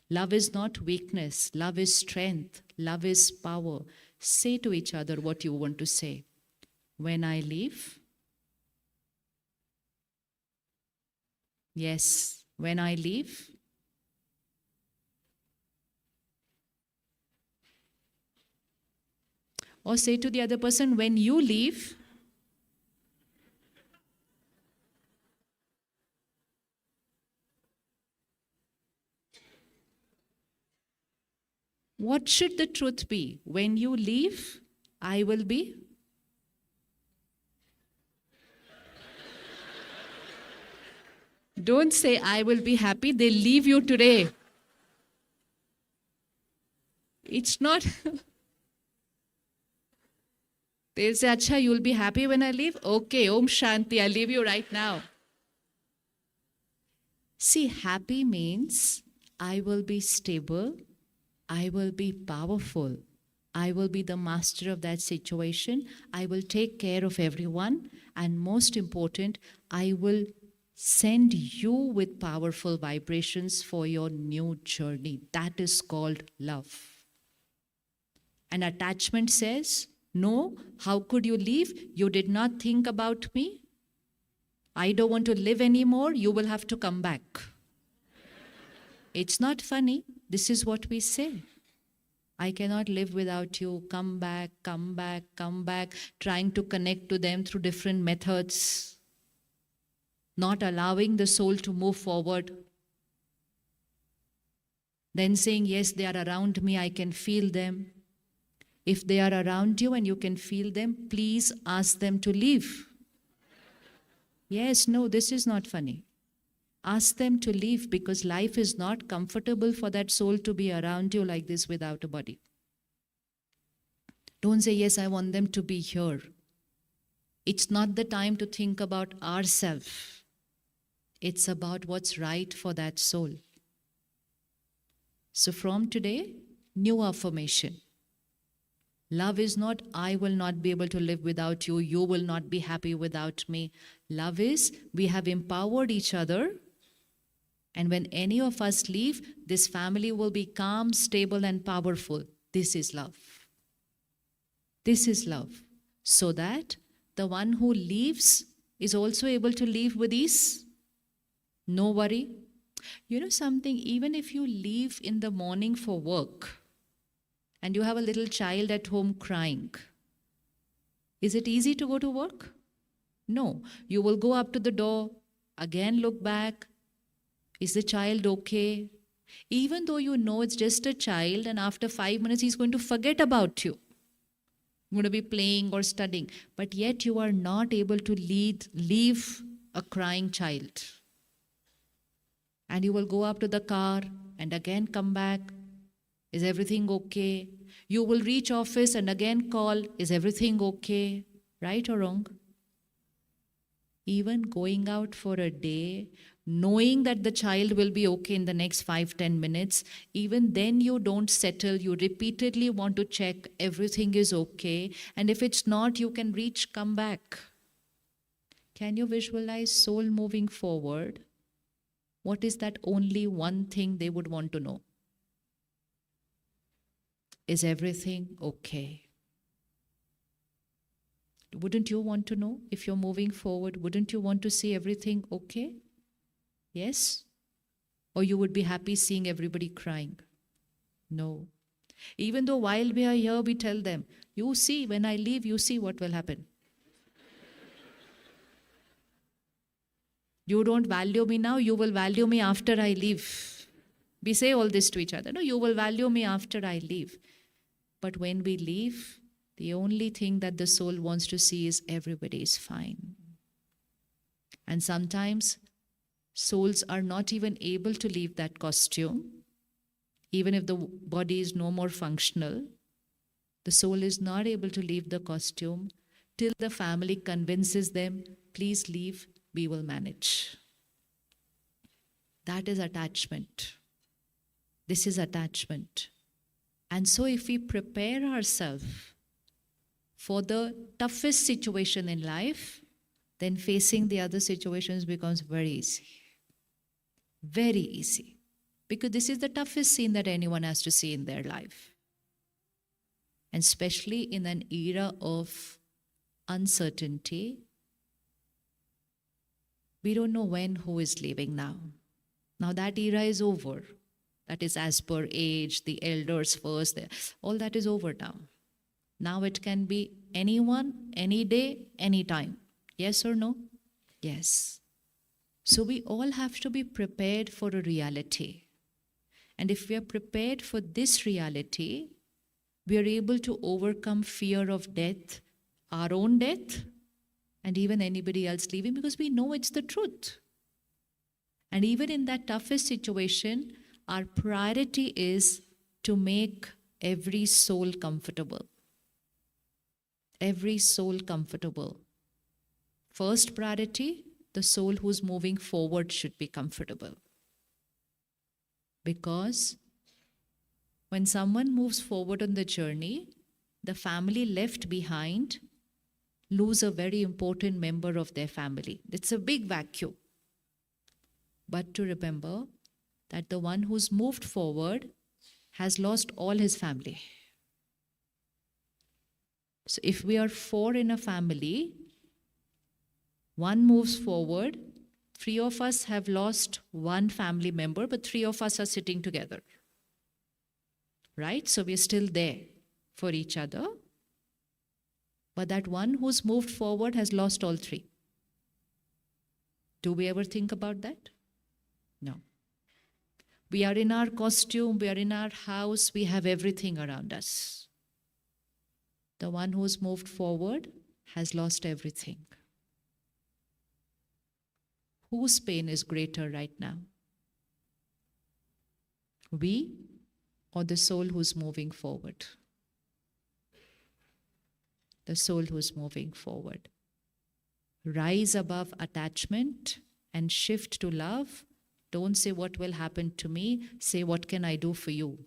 [SPEAKER 5] Love is not weakness. Love is strength. Love is power. Say to each other what you want to say. When I leave, yes, when I leave, or say to the other person, when you leave, what should the truth be? When you leave, I will be. Don't say, I will be happy. They'll leave you today. It's not. They'll say, Acha, you'll be happy when I leave? Okay, Om Shanti, I'll leave you right now. See, happy means I will be stable, I will be powerful, I will be the master of that situation, I will take care of everyone, and most important, I will send you with powerful vibrations for your new journey. That is called love. And attachment says, no, how could you leave? You did not think about me. I don't want to live anymore. You will have to come back. It's not funny. This is what we say. I cannot live without you. Come back, come back, come back. Trying to connect to them through different methods. Not allowing the soul to move forward. Then saying, yes, they are around me. I can feel them. If they are around you and you can feel them, please ask them to leave. Yes, no, this is not funny. Ask them to leave because life is not comfortable for that soul to be around you like this without a body. Don't say, yes, I want them to be here. It's not the time to think about ourselves. It's about what's right for that soul. So from today, new affirmation. Love is not, I will not be able to live without you, you will not be happy without me. Love is, we have empowered each other, and when any of us leave, this family will be calm, stable, and powerful. This is love. This is love. So that the one who leaves is also able to leave with ease. No worry. You know something, even if you leave in the morning for work, and you have a little child at home crying, is it easy to go to work? No. You will go up to the door, again look back. Is the child okay? Even though you know it's just a child and after 5 minutes he's going to forget about you. You're going to be playing or studying. But yet you are not able to leave a crying child. And you will go up to the car and again come back. Is everything okay? You will reach office and again call, is everything okay? Right or wrong? Even going out for a day, knowing that the child will be okay in the next 5-10 minutes, even then you don't settle. You repeatedly want to check everything is okay. And if it's not, you can come back. Can you visualize soul moving forward? What is that only one thing they would want to know? Is everything okay? Wouldn't you want to know if you're moving forward? Wouldn't you want to see everything okay? Yes? Or you would be happy seeing everybody crying? No. Even though while we are here, we tell them, you see, when I leave, you see what will happen. You don't value me now, you will value me after I leave. We say all this to each other. No, you will value me after I leave. But when we leave, the only thing that the soul wants to see is everybody is fine. And sometimes souls are not even able to leave that costume. Even if the body is no more functional, the soul is not able to leave the costume till the family convinces them, please leave, we will manage. That is attachment. This is attachment. And so if we prepare ourselves for the toughest situation in life, then facing the other situations becomes very easy. Very easy. Because this is the toughest scene that anyone has to see in their life. And especially in an era of uncertainty, we don't know when who is leaving now. Now that era is over. That is as per age, the elders first, all that is over now. Now it can be anyone, any day, any time. Yes or no? Yes. So we all have to be prepared for a reality. And if we are prepared for this reality, we are able to overcome fear of death, our own death, and even anybody else leaving, because we know it's the truth. And even in that toughest situation, our priority is to make every soul comfortable. Every soul comfortable. First priority, the soul who's moving forward should be comfortable. Because when someone moves forward on the journey, the family left behind lose a very important member of their family. It's a big vacuum. But to remember that the one who's moved forward has lost all his family. So if we are 4 in a family, one moves forward, 3 of us have lost one family member, but 3 of us are sitting together. Right? So we're still there for each other. But that one who's moved forward has lost all 3. Do we ever think about that? No. We are in our costume, we are in our house, we have everything around us. The one who's moved forward has lost everything. Whose pain is greater right now? We or the soul who's moving forward? The soul who's moving forward. Rise above attachment and shift to love. Don't say what will happen to me, say what can I do for you.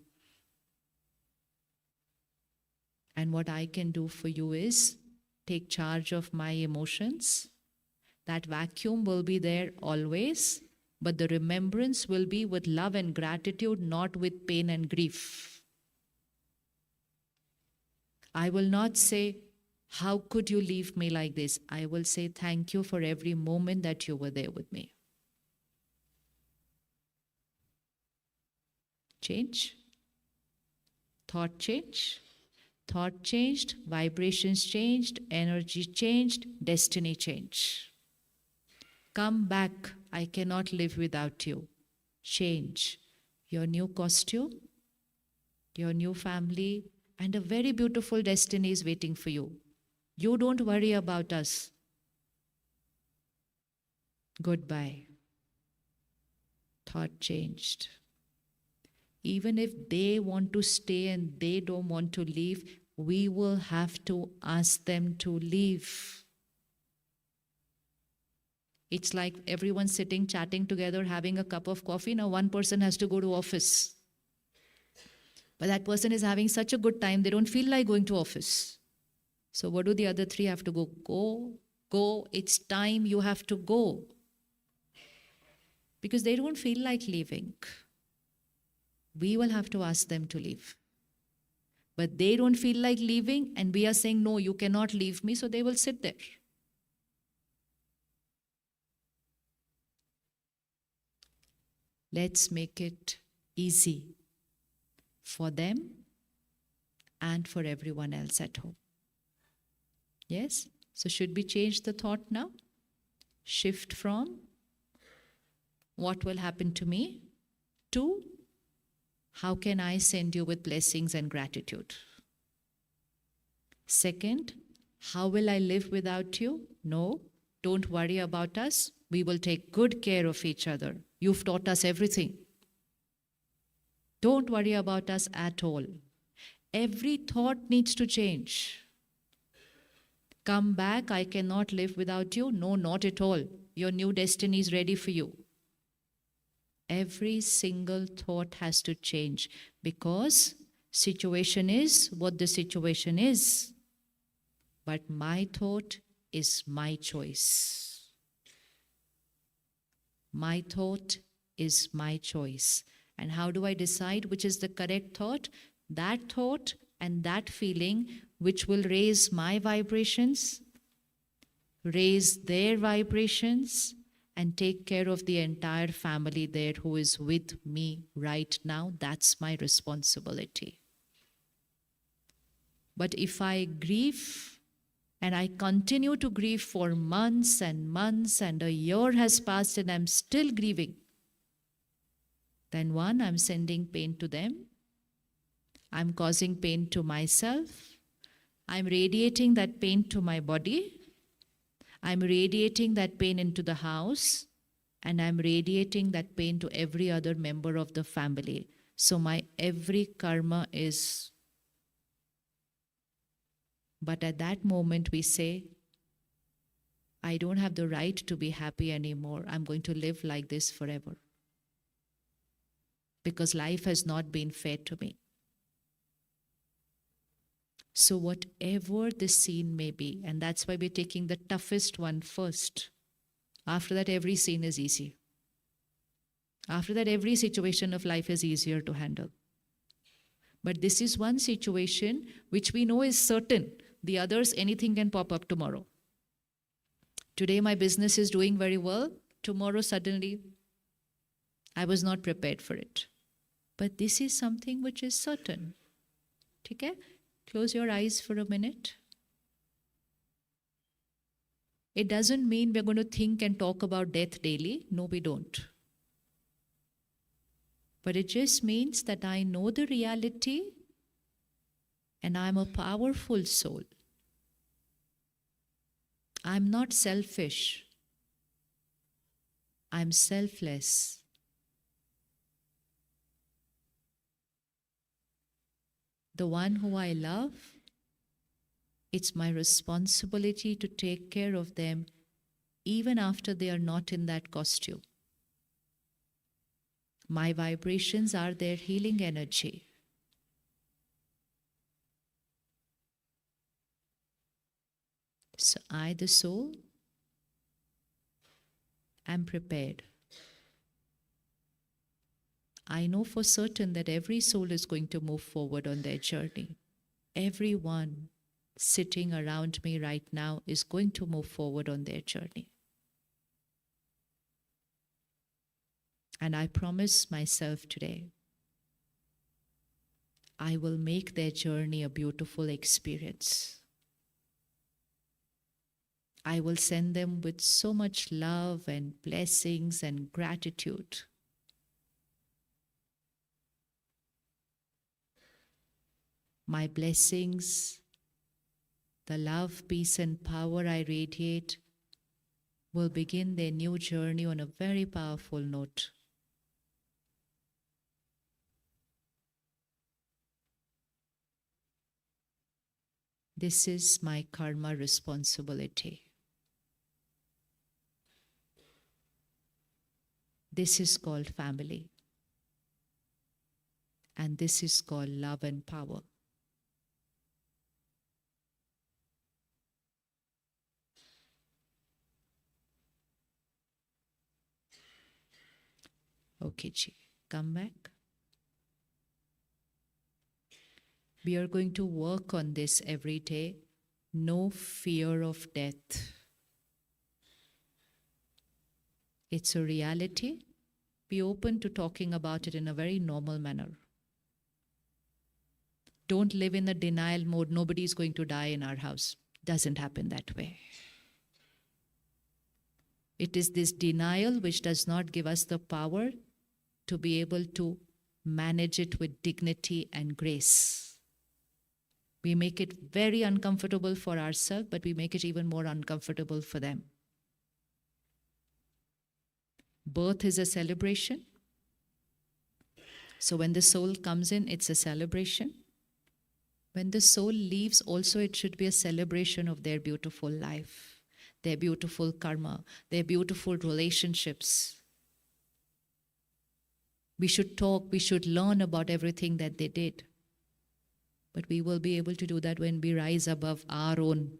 [SPEAKER 5] And what I can do for you is take charge of my emotions. That vacuum will be there always, but the remembrance will be with love and gratitude, not with pain and grief. I will not say, how could you leave me like this? I will say, thank you for every moment that you were there with me. Change. Thought change. Thought changed, vibrations changed, energy changed, destiny changed. Come back, I cannot live without you. Change. Your new costume, your new family, and a very beautiful destiny is waiting for you. You don't worry about us. Goodbye. Thought changed. Even if they want to stay and they don't want to leave, we will have to ask them to leave. It's like everyone sitting, chatting together, having a cup of coffee. Now one person has to go to office. But that person is having such a good time, they don't feel like going to office. So what do the other 3 have to go? Go, it's time, you have to go. Because they don't feel like leaving. We will have to ask them to leave. But they don't feel like leaving and we are saying, no, you cannot leave me, so they will sit there. Let's make it easy for them and for everyone else at home. Yes? So should we change the thought now? Shift from what will happen to me to how can I send you with blessings and gratitude? Second, how will I live without you? No, don't worry about us. We will take good care of each other. You've taught us everything. Don't worry about us at all. Every thought needs to change. Come back, I cannot live without you. No, not at all. Your new destiny is ready for you. Every single thought has to change because situation is what the situation is. But my thought is my choice. My thought is my choice. And how do I decide which is the correct thought? That thought and that feeling which will raise my vibrations, raise their vibrations, and take care of the entire family there who is with me right now. That's my responsibility. But if I grieve and I continue to grieve for months and months and a year has passed and I'm still grieving, then one, I'm sending pain to them. I'm causing pain to myself. I'm radiating that pain to my body. I'm radiating that pain into the house. and I'm radiating that pain to every other member of the family. So my every karma is. But at that moment we say, I don't have the right to be happy anymore. I'm going to live like this forever. Because life has not been fair to me. So whatever the scene may be, and that's why we're taking the toughest one first. After that, every scene is easy. After that, every situation of life is easier to handle. But this is one situation which we know is certain. The others, anything can pop up tomorrow. Today my business is doing very well. Tomorrow suddenly I was not prepared for it. But this is something which is certain. Okay? Close your eyes for a minute. It doesn't mean we're going to think and talk about death daily. No, we don't. But it just means that I know the reality and I'm a powerful soul. I'm not selfish. I'm selfless. The one who I love, it's my responsibility to take care of them even after they are not in that costume. My vibrations are their healing energy. So I, the soul, am prepared. I know for certain that every soul is going to move forward on their journey. Everyone sitting around me right now is going to move forward on their journey. And I promise myself today, I will make their journey a beautiful experience. I will send them with so much love and blessings and gratitude. My blessings, the love, peace, and power I radiate will begin their new journey on a very powerful note. This is my karma responsibility. This is called family. And this is called love and power. Okay, Ji, come back. We are going to work on this every day. No fear of death. It's a reality. Be open to talking about it in a very normal manner. Don't live in a denial mode. Nobody is going to die in our house. Doesn't happen that way. It is this denial which does not give us the power to be able to manage it with dignity and grace. We make it very uncomfortable for ourselves, but we make it even more uncomfortable for them. Birth is a celebration. So when the soul comes in, it's a celebration. When the soul leaves, also it should be a celebration of their beautiful life, their beautiful karma, their beautiful relationships. We should talk, we should learn about everything that they did. But we will be able to do that when we rise above our own.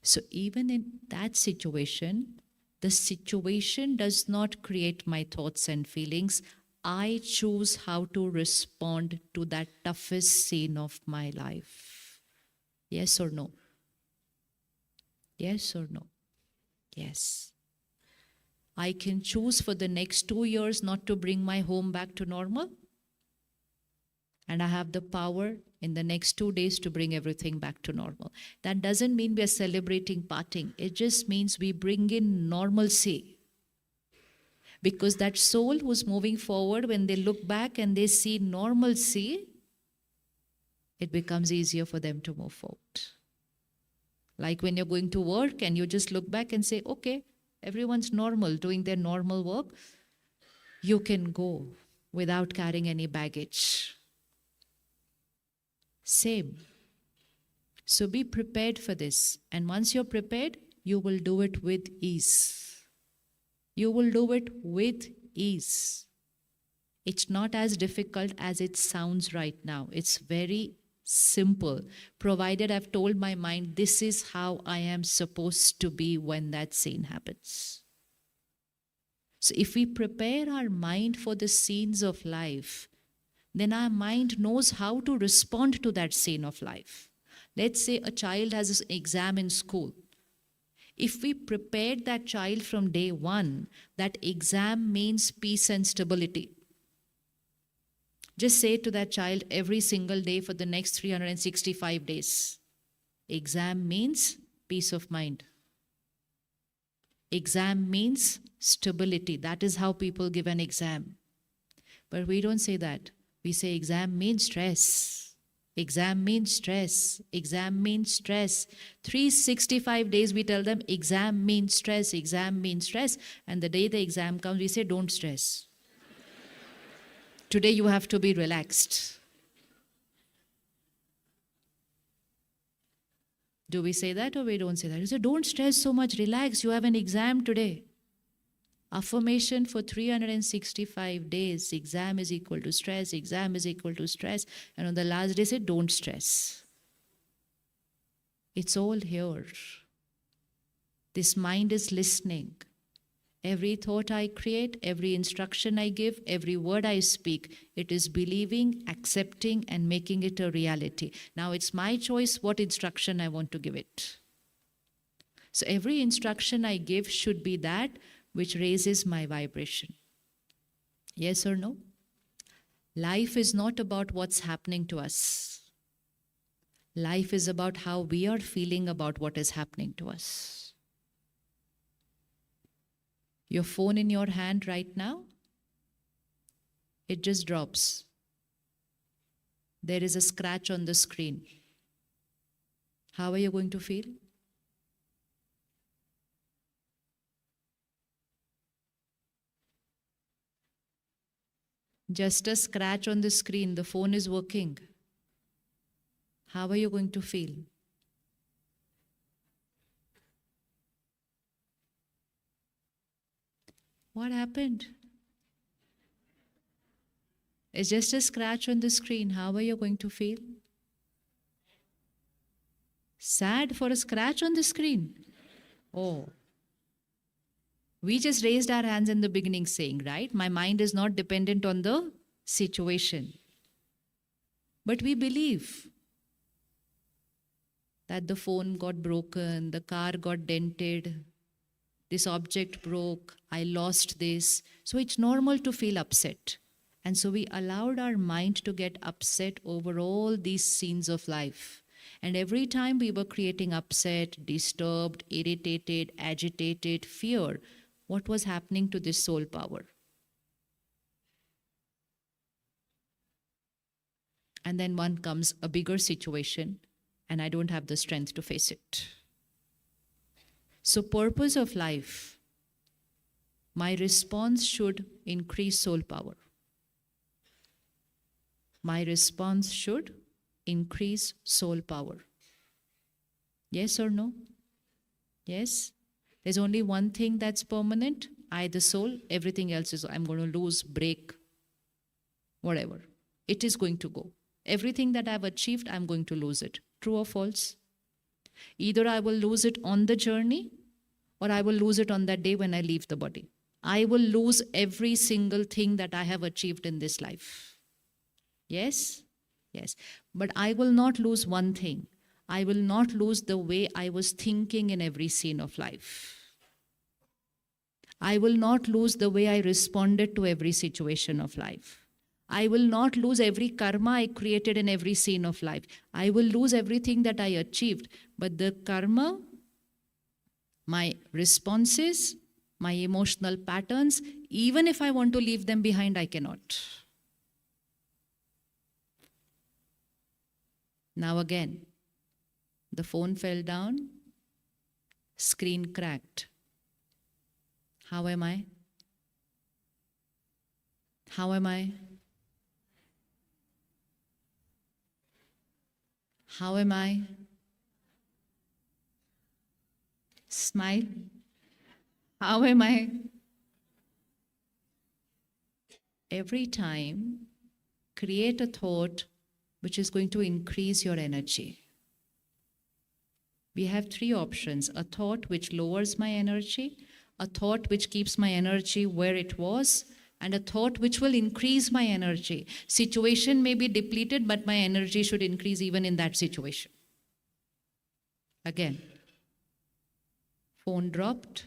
[SPEAKER 5] So even in that situation, the situation does not create my thoughts and feelings. I choose how to respond to that toughest scene of my life. Yes or no? Yes or no? Yes. I can choose for the next 2 years not to bring my home back to normal. And I have the power in the next 2 days to bring everything back to normal. That doesn't mean we are celebrating parting. It just means we bring in normalcy. Because that soul who's moving forward, when they look back and they see normalcy, it becomes easier for them to move forward. Like when you're going to work and you just look back and say, okay, Everyone's normal, doing their normal work. You can go without carrying any baggage. Same. So be prepared for this. And once you're prepared, you will do it with ease. You will do it with ease. It's not as difficult as it sounds right now. It's very simple, provided I've told my mind, this is how I am supposed to be when that scene happens. So if we prepare our mind for the scenes of life, then our mind knows how to respond to that scene of life. Let's say a child has an exam in school. If we prepared that child from day one, that exam means peace and stability. Just say to that child every single day for the next 365 days, exam means peace of mind. Exam means stability. That is how people give an exam. But we don't say that. We say exam means stress. Exam means stress. Exam means stress. 365 days we tell them exam means stress. Exam means stress. And the day the exam comes, we say don't stress. Today you have to be relaxed. Do we say that or we don't say that? We say don't stress so much, relax, you have an exam today. Affirmation for 365 days. Exam is equal to stress, exam is equal to stress. And on the last day say don't stress. It's all here. This mind is listening. Every thought I create, every instruction I give, every word I speak, it is believing, accepting, and making it a reality. Now it's my choice what instruction I want to give it. So every instruction I give should be that which raises my vibration. Yes or no? Life is not about what's happening to us. Life is about how we are feeling about what is happening to us. Your phone in your hand right now, it just drops. There is a scratch on the screen. How are you going to feel? Just a scratch on the screen, the phone is working. How are you going to feel? What happened? It's just a scratch on the screen. How are you going to feel? Sad for a scratch on the screen? Oh. We just raised our hands in the beginning saying, right? My mind is not dependent on the situation. But we believe that the phone got broken, the car got dented, this object broke, I lost this. So it's normal to feel upset. And so we allowed our mind to get upset over all these scenes of life. And every time we were creating upset, disturbed, irritated, agitated, fear, what was happening to this soul power? And then one comes a bigger situation, and I don't have the strength to face it. So purpose of life, my response should increase soul power. My response should increase soul power. Yes or no? Yes? There's only one thing that's permanent, I the soul, everything else is I'm going to lose, break, whatever. It is going to go. Everything that I've achieved, I'm going to lose it. True or false? Either I will lose it on the journey or I will lose it on that day when I leave the body. I will lose every single thing that I have achieved in this life. Yes? Yes. But I will not lose one thing. I will not lose the way I was thinking in every scene of life. I will not lose the way I responded to every situation of life. I will not lose every karma I created in every scene of life. I will lose everything that I achieved. But the karma, my responses, my emotional patterns, even if I want to leave them behind, I cannot. Now again, the phone fell down, screen cracked. How am I? How am I? How am I? Smile. How am I? Every time, create a thought which is going to increase your energy. We have three options: a thought which lowers my energy, a thought which keeps my energy where it was, and a thought which will increase my energy. Situation may be depleted, but my energy should increase even in that situation. Again, phone dropped,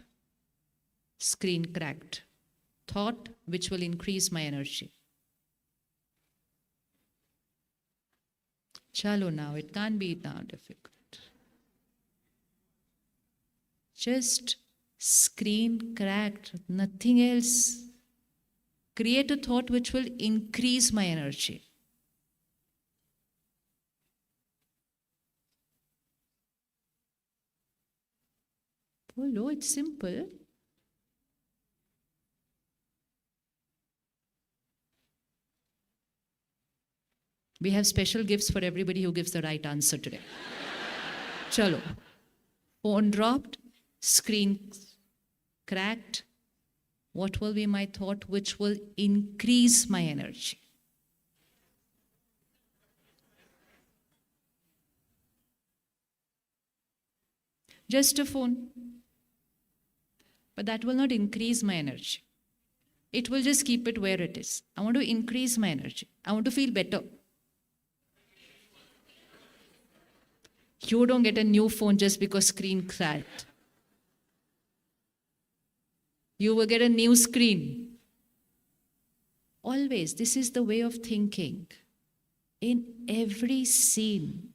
[SPEAKER 5] screen cracked. Thought which will increase my energy. Chalo now, it can't be now difficult. Just screen cracked, nothing else. Create a thought which will increase my energy. Polo, it's simple. We have special gifts for everybody who gives the right answer today. Chalo. Phone dropped, screen cracked. What will be my thought which will increase my energy? Just a phone. But that will not increase my energy. It will just keep it where it is. I want to increase my energy. I want to feel better. You don't get a new phone just because screen cracked. You will get a new screen. Always, this is the way of thinking. In every scene,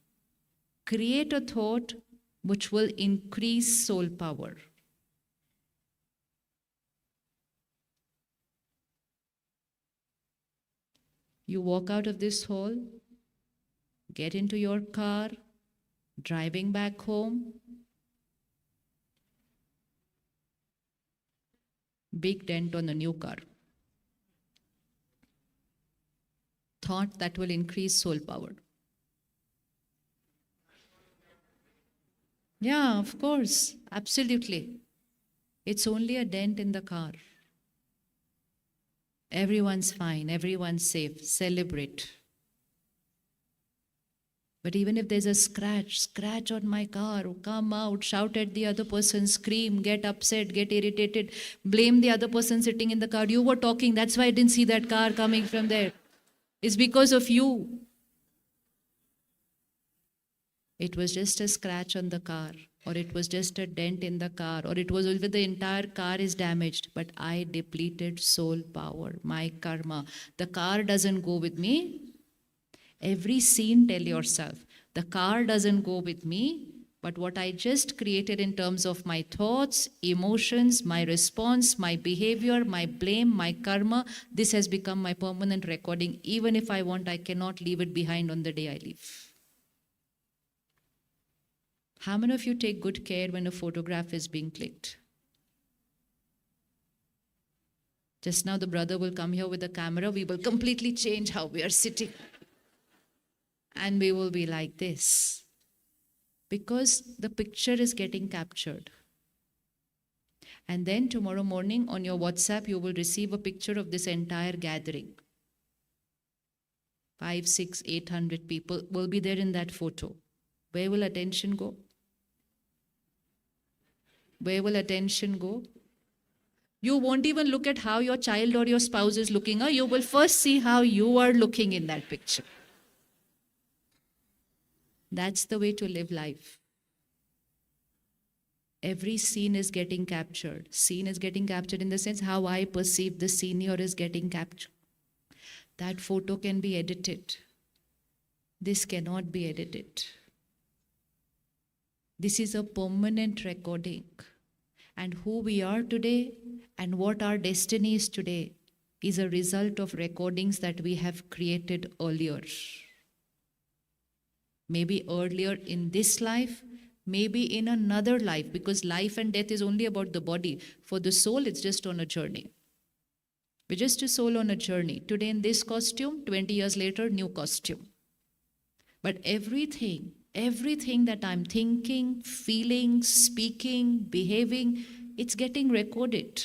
[SPEAKER 5] create a thought which will increase soul power. You walk out of this hall, get into your car, driving back home, big dent on the new car. Thought that will increase soul power. Yeah, of course, absolutely. It's only a dent in the car. Everyone's fine, everyone's safe, celebrate. But even if there's a scratch on my car, come out, shout at the other person, scream, get upset, get irritated, blame the other person sitting in the car. You were talking, that's why I didn't see that car coming from there. It's because of you. It was just a scratch on the car, or it was just a dent in the car, or it was even the entire car is damaged, but I depleted soul power, my karma. The car doesn't go with me. Every scene, tell yourself, the car doesn't go with me, but what I just created in terms of my thoughts, emotions, my response, my behavior, my blame, my karma, this has become my permanent recording. Even if I want, I cannot leave it behind on the day I leave. How many of you take good care when a photograph is being clicked? Just now the brother will come here with a camera. We will completely change how we are sitting. And we will be like this. Because the picture is getting captured. And then tomorrow morning on your WhatsApp, you will receive a picture of this entire gathering. 500, 600, 800 people will be there in that photo. Where will attention go? Where will attention go? You won't even look at how your child or your spouse is looking. You will first see how you are looking in that picture. That's the way to live life. Every scene is getting captured. Scene is getting captured in the sense how I perceive the scene here is getting captured. That photo can be edited. This cannot be edited. This is a permanent recording. And who we are today and what our destiny is today is a result of recordings that we have created earlier. Maybe earlier in this life, maybe in another life, because life and death is only about the body. For the soul, it's just on a journey. We're just a soul on a journey. Today in this costume, 20 years later, new costume. But everything that I'm thinking, feeling, speaking, behaving, it's getting recorded.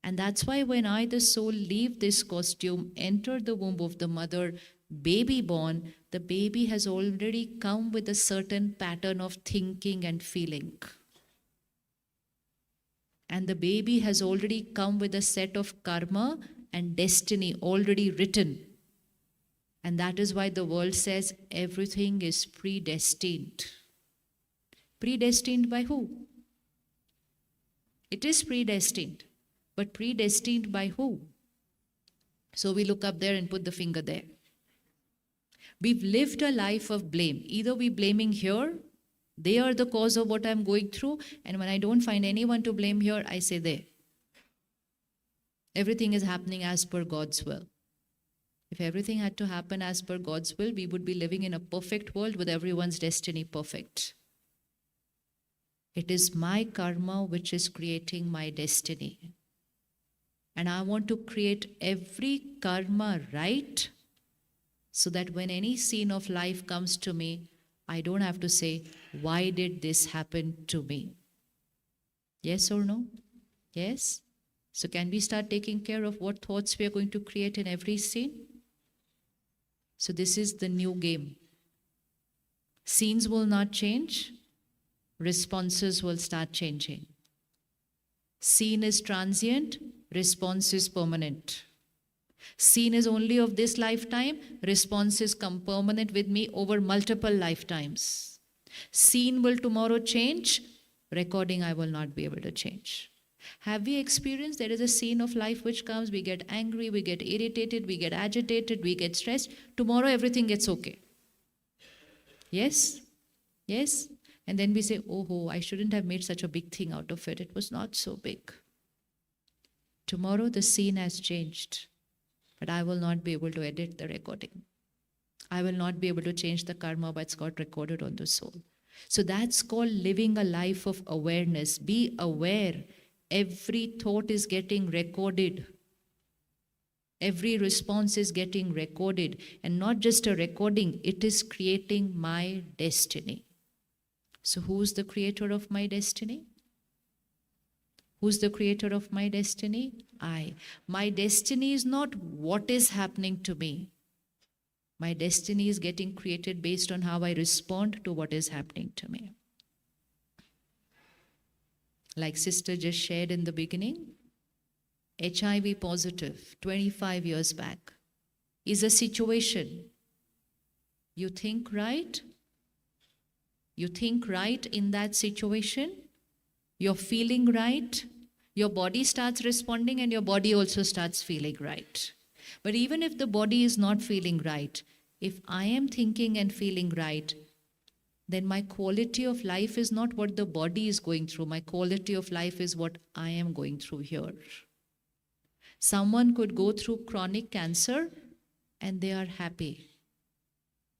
[SPEAKER 5] And that's why when I, the soul, leave this costume, enter the womb of the mother, baby born, the baby has already come with a certain pattern of thinking and feeling. And the baby has already come with a set of karma and destiny already written. And that is why the world says everything is predestined. Predestined by who? It is predestined. But predestined by who? So we look up there and put the finger there. We've lived a life of blame. Either we're blaming here, they are the cause of what I'm going through, and when I don't find anyone to blame here, I say there. Everything is happening as per God's will. If everything had to happen as per God's will, we would be living in a perfect world with everyone's destiny perfect. It is my karma which is creating my destiny. And I want to create every karma right, so that when any scene of life comes to me, I don't have to say, why did this happen to me? Yes or no? Yes? So can we start taking care of what thoughts we are going to create in every scene? So this is the new game. Scenes will not change, responses will start changing. Scene is transient, response is permanent. Scene is only of this lifetime, response is come permanent with me over multiple lifetimes. Scene will tomorrow change, recording I will not be able to change. Have we experienced there is a scene of life which comes, we get angry, we get irritated, we get agitated, we get stressed. Tomorrow everything gets okay. Yes? Yes? And then we say, oh, I shouldn't have made such a big thing out of it. It was not so big. Tomorrow the scene has changed. But I will not be able to edit the recording. I will not be able to change the karma, but it's got recorded on the soul. So that's called living a life of awareness. Be aware. Every thought is getting recorded. Every response is getting recorded. And not just a recording, it is creating my destiny. So who's the creator of my destiny? Who's the creator of my destiny? I. My destiny is not what is happening to me. My destiny is getting created based on how I respond to what is happening to me. Like sister just shared in the beginning, HIV positive, 25 years back, is a situation. You think right? You think right in that situation? You're feeling right, your body starts responding and your body also starts feeling right. But even if the body is not feeling right, if I am thinking and feeling right, then my quality of life is not what the body is going through. My quality of life is what I am going through here. Someone could go through chronic cancer and they are happy.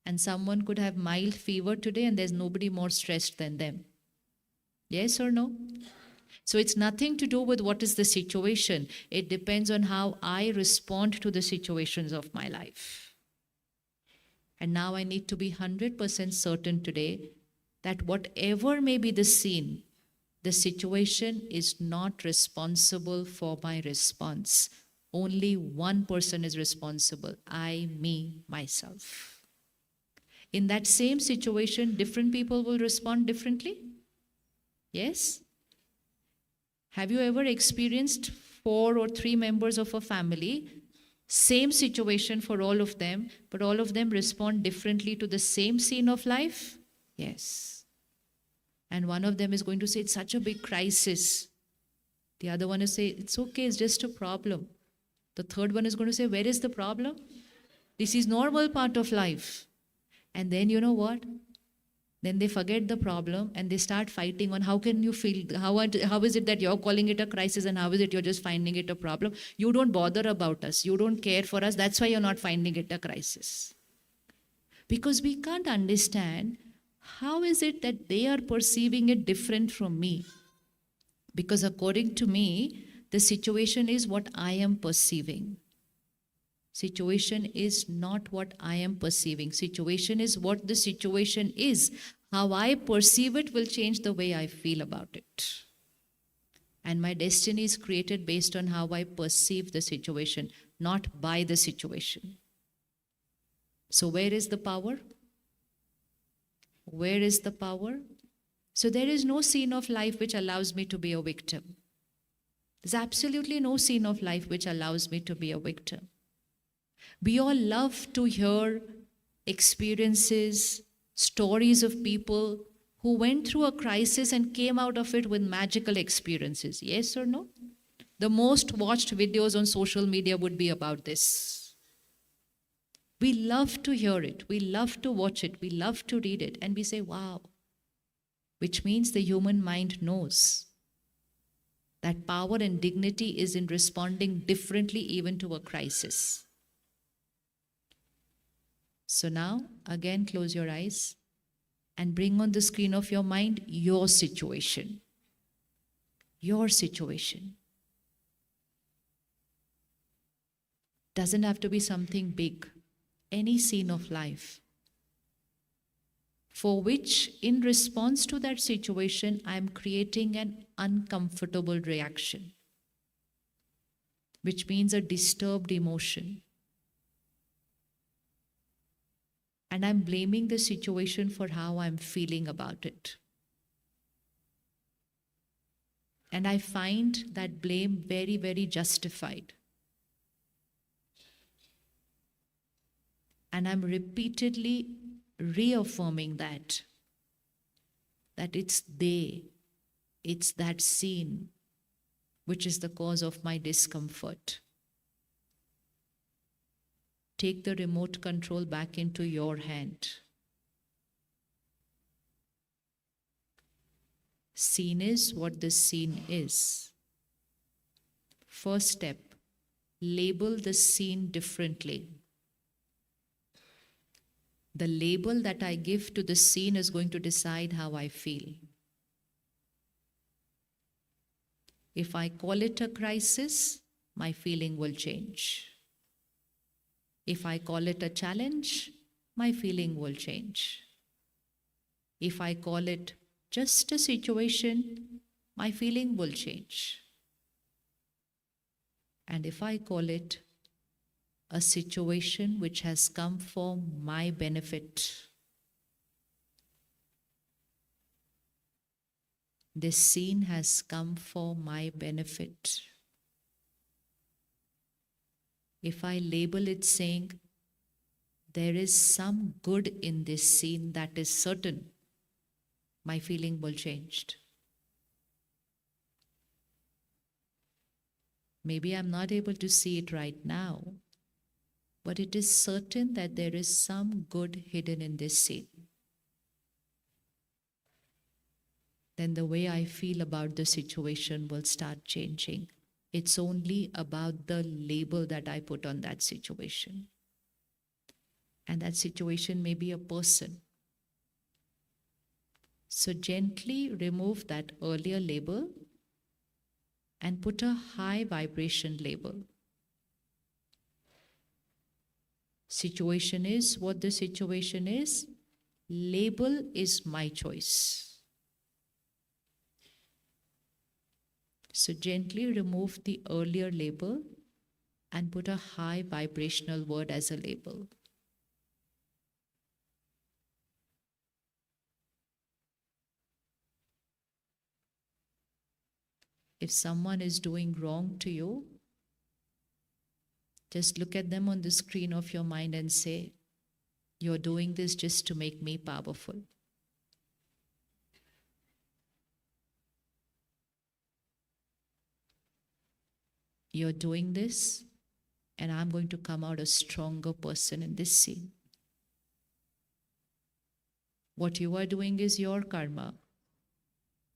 [SPEAKER 5] And someone could have mild fever today and there's nobody more stressed than them. Yes or no? So it's nothing to do with what is the situation. It depends on how I respond to the situations of my life. And now I need to be 100% certain today that whatever may be the scene, the situation is not responsible for my response. Only one person is responsible, I, me, myself. In that same situation, different people will respond differently. Yes? Have you ever experienced 4 or 3 members of a family, same situation for all of them, but all of them respond differently to the same scene of life? Yes. And one of them is going to say, it's such a big crisis. The other one is say, it's okay, it's just a problem. The third one is going to say, where is the problem? This is normal part of life. And then you know what? Then they forget the problem and they start fighting on how can you feel, how is it that you're calling it a crisis and how is it you're just finding it a problem? You don't bother about us. You don't care for us. That's why you're not finding it a crisis. Because we can't understand how is it that they are perceiving it different from me? Because according to me, the situation is what I am perceiving. Situation is not what I am perceiving. Situation is what the situation is. How I perceive it will change the way I feel about it. And my destiny is created based on how I perceive the situation, not by the situation. So where is the power? Where is the power? So there is no scene of life which allows me to be a victim. There's absolutely no scene of life which allows me to be a victim. We all love to hear experiences, stories of people who went through a crisis and came out of it with magical experiences. Yes or no? The most watched videos on social media would be about this. We love to hear it. We love to watch it. We love to read it. And we say, wow. Which means the human mind knows that power and dignity is in responding differently even to a crisis. So now, again, close your eyes and bring on the screen of your mind your situation. Your situation. Doesn't have to be something big. Any scene of life. For which, in response to that situation, I am creating an uncomfortable reaction. Which means a disturbed emotion. And I'm blaming the situation for how I'm feeling about it. And I find that blame very, very justified. And I'm repeatedly reaffirming that it's it's that scene which is the cause of my discomfort. Take the remote control back into your hand. Scene is what the scene is. First step, label the scene differently. The label that I give to the scene is going to decide how I feel. If I call it a crisis, my feeling will change. If I call it a challenge, my feeling will change. If I call it just a situation, my feeling will change. And if I call it a situation which has come for my benefit, this scene has come for my benefit. If I label it saying, there is some good in this scene that is certain, my feeling will change. Maybe I'm not able to see it right now, but it is certain that there is some good hidden in this scene. Then the way I feel about the situation will start changing. It's only about the label that I put on that situation. And that situation may be a person. So gently remove that earlier label and put a high vibration label. Situation is what the situation is. Label is my choice. So gently remove the earlier label and put a high vibrational word as a label. If someone is doing wrong to you, just look at them on the screen of your mind and say, you're doing this just to make me powerful. You're doing this, and I'm going to come out a stronger person in this scene. What you are doing is your karma,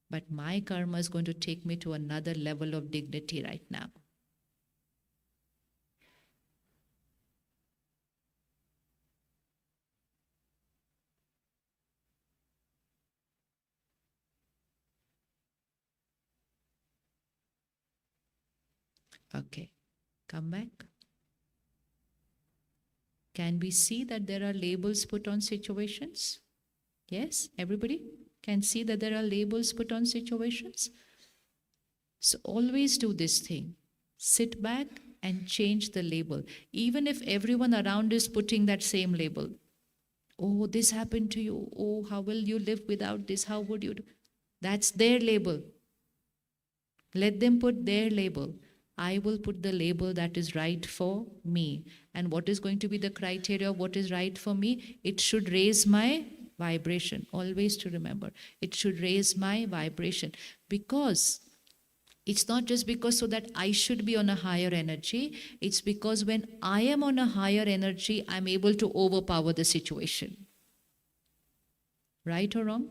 [SPEAKER 5] but my karma is going to take me to another level of dignity right now. Okay, come back. Can we see that there are labels put on situations? Yes, everybody can see that there are labels put on situations. So always do this thing. Sit back and change the label. Even if everyone around is putting that same label. Oh, this happened to you. Oh, how will you live without this? How would you do? That's their label. Let them put their label. I will put the label that is right for me. And what is going to be the criteria of what is right for me? It should raise my vibration. Always to remember. It should raise my vibration. Because it's not just because so that I should be on a higher energy. It's because when I am on a higher energy, I'm able to overpower the situation. Right or wrong?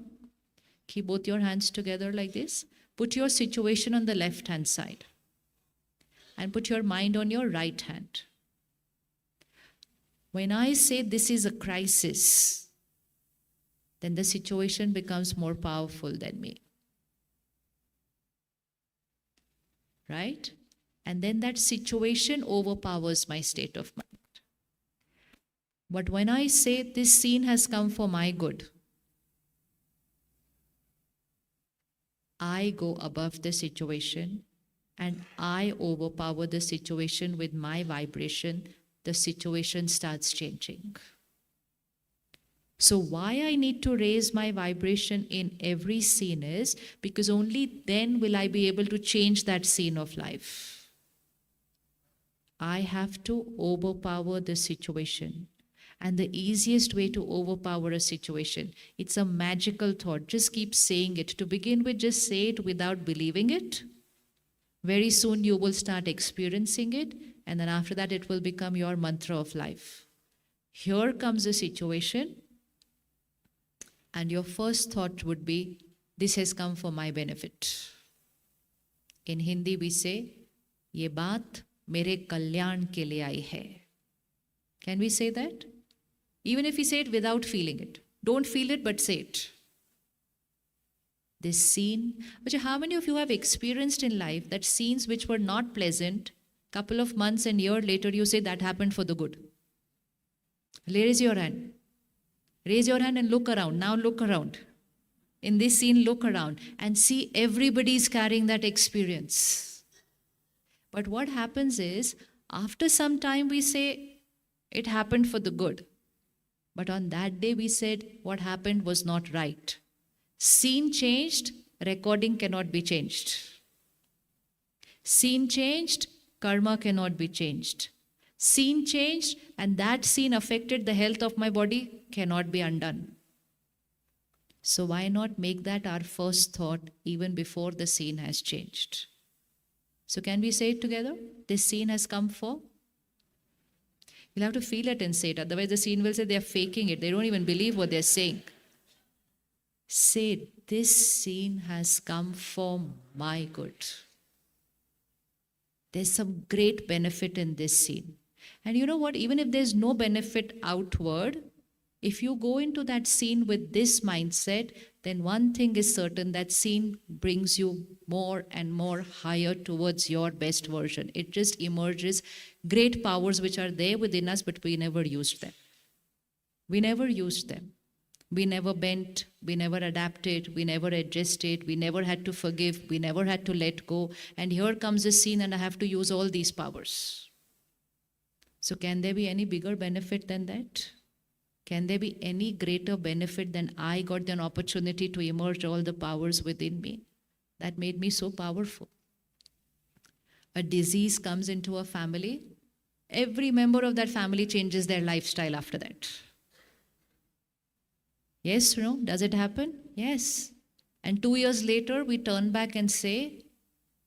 [SPEAKER 5] Keep both your hands together like this. Put your situation on the left hand side. And put your mind on your right hand. When I say this is a crisis, then the situation becomes more powerful than me. Right? And then that situation overpowers my state of mind. But when I say this scene has come for my good, I go above the situation and I overpower the situation with my vibration, the situation starts changing. So why I need to raise my vibration in every scene is because only then will I be able to change that scene of life. I have to overpower the situation. And the easiest way to overpower a situation, it's a magical thought. Just keep saying it. To begin with, just say it without believing it. Very soon you will start experiencing it, and then after that it will become your mantra of life. Here comes a situation, and your first thought would be, this has come for my benefit. In Hindi we say, ye baat mere kalyan ke liye aayi hai. Can we say that? Even if we say it without feeling it. Don't feel it, but say it. This scene, which how many of you have experienced in life that scenes which were not pleasant, couple of months and year later you say that happened for the good? Raise your hand. Raise your hand and look around. Now look around. In this scene, look around and see everybody is carrying that experience. But what happens is, after some time we say, it happened for the good. But on that day we said, what happened was not right. Scene changed, recording cannot be changed. Scene changed, karma cannot be changed. Scene changed, and that scene affected the health of my body, cannot be undone. So why not make that our first thought even before the scene has changed? So can we say it together? This scene has come for? You'll have to feel it and say it. Otherwise the scene will say they are faking it. They don't even believe what they're saying. Say, this scene has come for my good. There's some great benefit in this scene. And you know what? Even if there's no benefit outward, if you go into that scene with this mindset, then one thing is certain, that scene brings you more and more higher towards your best version. It just emerges great powers which are there within us, but we never used them. We never used them. We never bent, we never adapted, we never adjusted, we never had to forgive, we never had to let go. And here comes a scene and I have to use all these powers. So can there be any bigger benefit than that? Can there be any greater benefit than I got an opportunity to emerge all the powers within me? That made me so powerful. A disease comes into a family, every member of that family changes their lifestyle after that. Yes, no? Does it happen? Yes. And 2 years later, we turn back and say,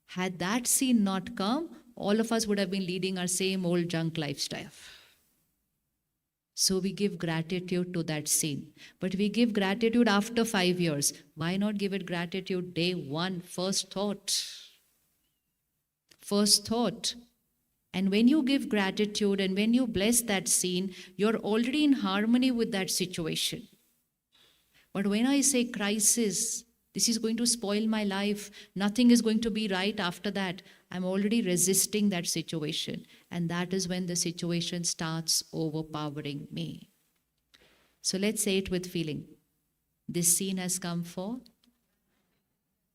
[SPEAKER 5] had that scene not come, all of us would have been leading our same old junk lifestyle. So we give gratitude to that scene. But we give gratitude after 5 years. Why not give it gratitude day one, first thought? First thought. And when you give gratitude and when you bless that scene, you're already in harmony with that situation. But when I say crisis, This is going to spoil my life. Nothing is going to be right after that. I'm already resisting that situation. And that is when the situation starts overpowering me. So let's say it with feeling. This scene has come for.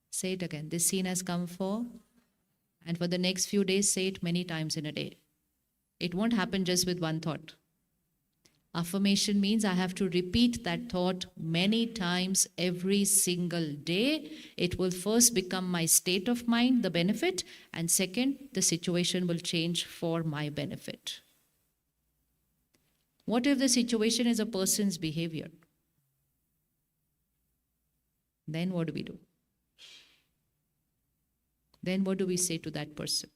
[SPEAKER 5] Say it again. This scene has come for. And for the next few days, say it many times in a day. It won't happen just with one thought. Affirmation means I have to repeat that thought many times every single day. It will first become my state of mind, the benefit, and second, the situation will change for my benefit. What if the situation is a person's behavior? Then what do we do? Then what do we say to that person?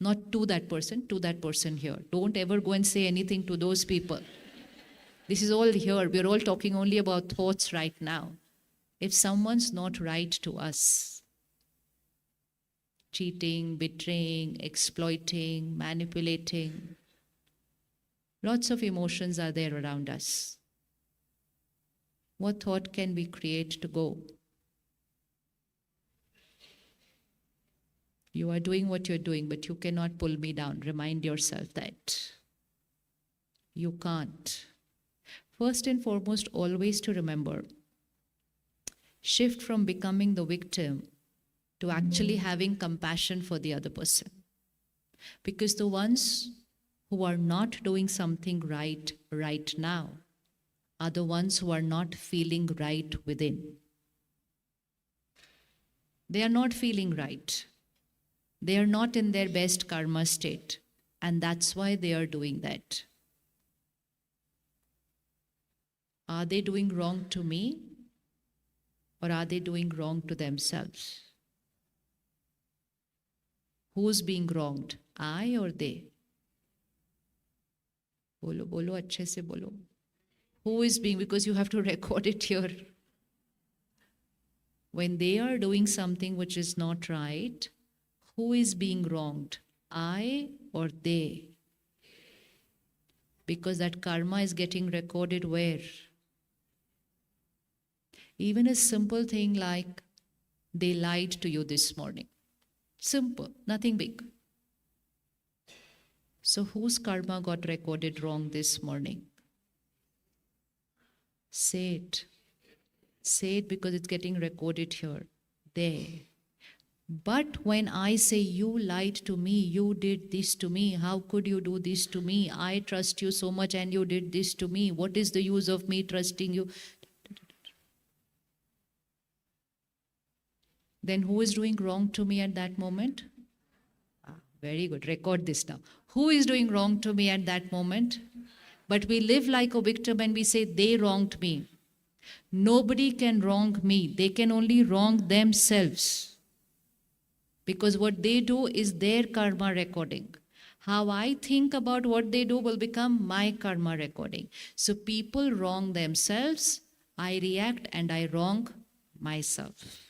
[SPEAKER 5] Not to that person here. Don't ever go and say anything to those people. This is all here. We're all talking only about thoughts right now. If someone's not right to us, cheating, betraying, exploiting, manipulating, lots of emotions are there around us. What thought can we create to go? You are doing what you're doing, but you cannot pull me down. Remind yourself that. You can't. First and foremost, always to remember, shift from becoming the victim to actually having compassion for the other person. Because the ones who are not doing something right now are the ones who are not feeling right within. They are not feeling right. They are not in their best karma state. And that's why they are doing that. Are they doing wrong to me? Or are they doing wrong to themselves? Who's being wronged? I or they? Bolo, bolo, achhe se bolo. Who is being, because you have to record it here. When they are doing something which is not right, who is being wronged? I or they? Because that karma is getting recorded where? Even a simple thing like, they lied to you this morning. Simple, nothing big. So whose karma got recorded wrong this morning? Say it. Say it because it's getting recorded here. There. But when I say you lied to me, you did this to me, how could you do this to me? I trust you so much and you did this to me. What is the use of me trusting you? Then who is doing wrong to me at that moment? Very good. Record this now. Who is doing wrong to me at that moment? But we live like a victim and we say they wronged me. Nobody can wrong me. They can only wrong themselves. Because what they do is their karma recording. How I think about what they do will become my karma recording. So people wrong themselves, I react and I wrong myself.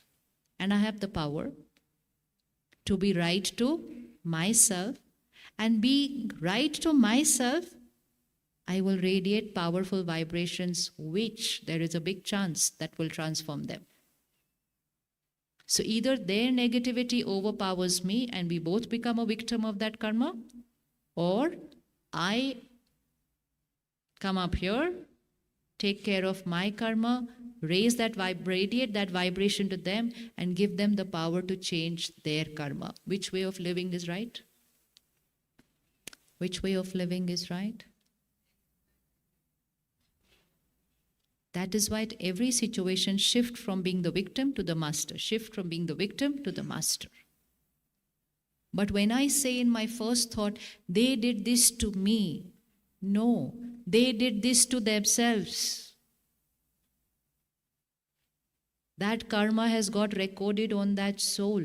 [SPEAKER 5] And I have the power to be right to myself. And being right to myself, I will radiate powerful vibrations, which there is a big chance that will transform them. So either their negativity overpowers me and we both become a victim of that karma, or I come up here, take care of my karma, raise that radiate that vibration to them and give them the power to change their karma. Which way of living is right? Which way of living is right? That is why at every situation, shift from being the victim to the master. Shift from being the victim to the master. But when I say in my first thought, they did this to me. No, they did this to themselves. That karma has got recorded on that soul.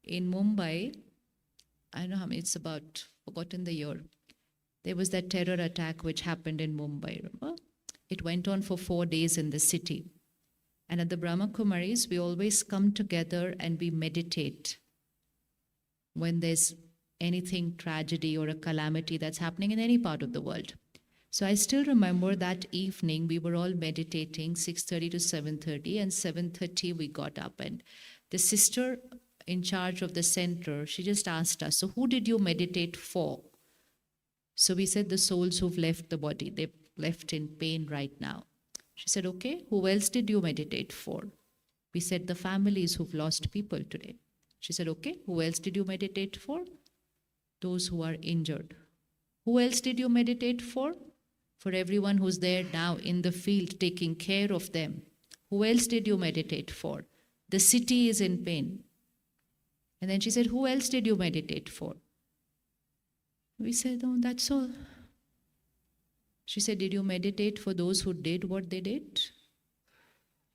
[SPEAKER 5] In Mumbai, I don't know how many, it's about, forgotten the year. There was that terror attack which happened in Mumbai, remember? It went on for 4 days in the city. And at the Brahma Kumaris, we always come together and we meditate when there's anything tragedy or a calamity that's happening in any part of the world. So I still remember that evening we were all meditating 6:30 to 7:30, and 7:30 we got up, and the sister in charge of the center, she just asked us, so who did you meditate for? So we said the souls who've left the body, they've left in pain right now. She said, okay, who else did you meditate for? We said the families who've lost people today. She said, okay, who else did you meditate for? Those who are injured. Who else did you meditate for? For everyone who's there now in the field taking care of them. Who else did you meditate for? The city is in pain. And then she said, who else did you meditate for? We said, oh, that's all. She said, did you meditate for those who did what they did?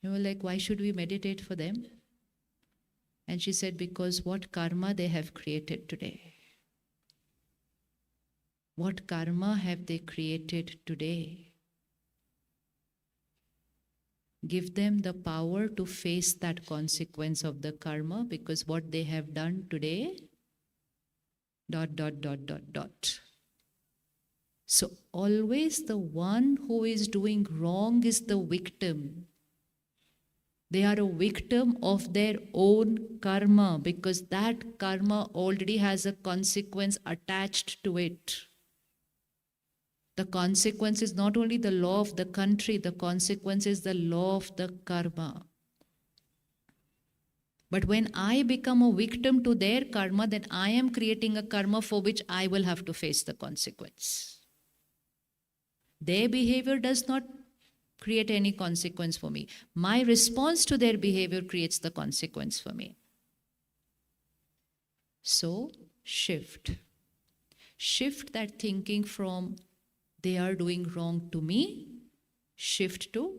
[SPEAKER 5] We were like, why should we meditate for them? And she said, because what karma they have created today. What karma have they created today? Give them the power to face that consequence of the karma, because what they have done today, ... So always the one who is doing wrong is the victim. They are a victim of their own karma, because that karma already has a consequence attached to it. The consequence is not only the law of the country, the consequence is the law of the karma. But when I become a victim to their karma, then I am creating a karma for which I will have to face the consequence. Their behavior does not create any consequence for me. My response to their behavior creates the consequence for me. So, shift. Shift that thinking from they are doing wrong to me, shift to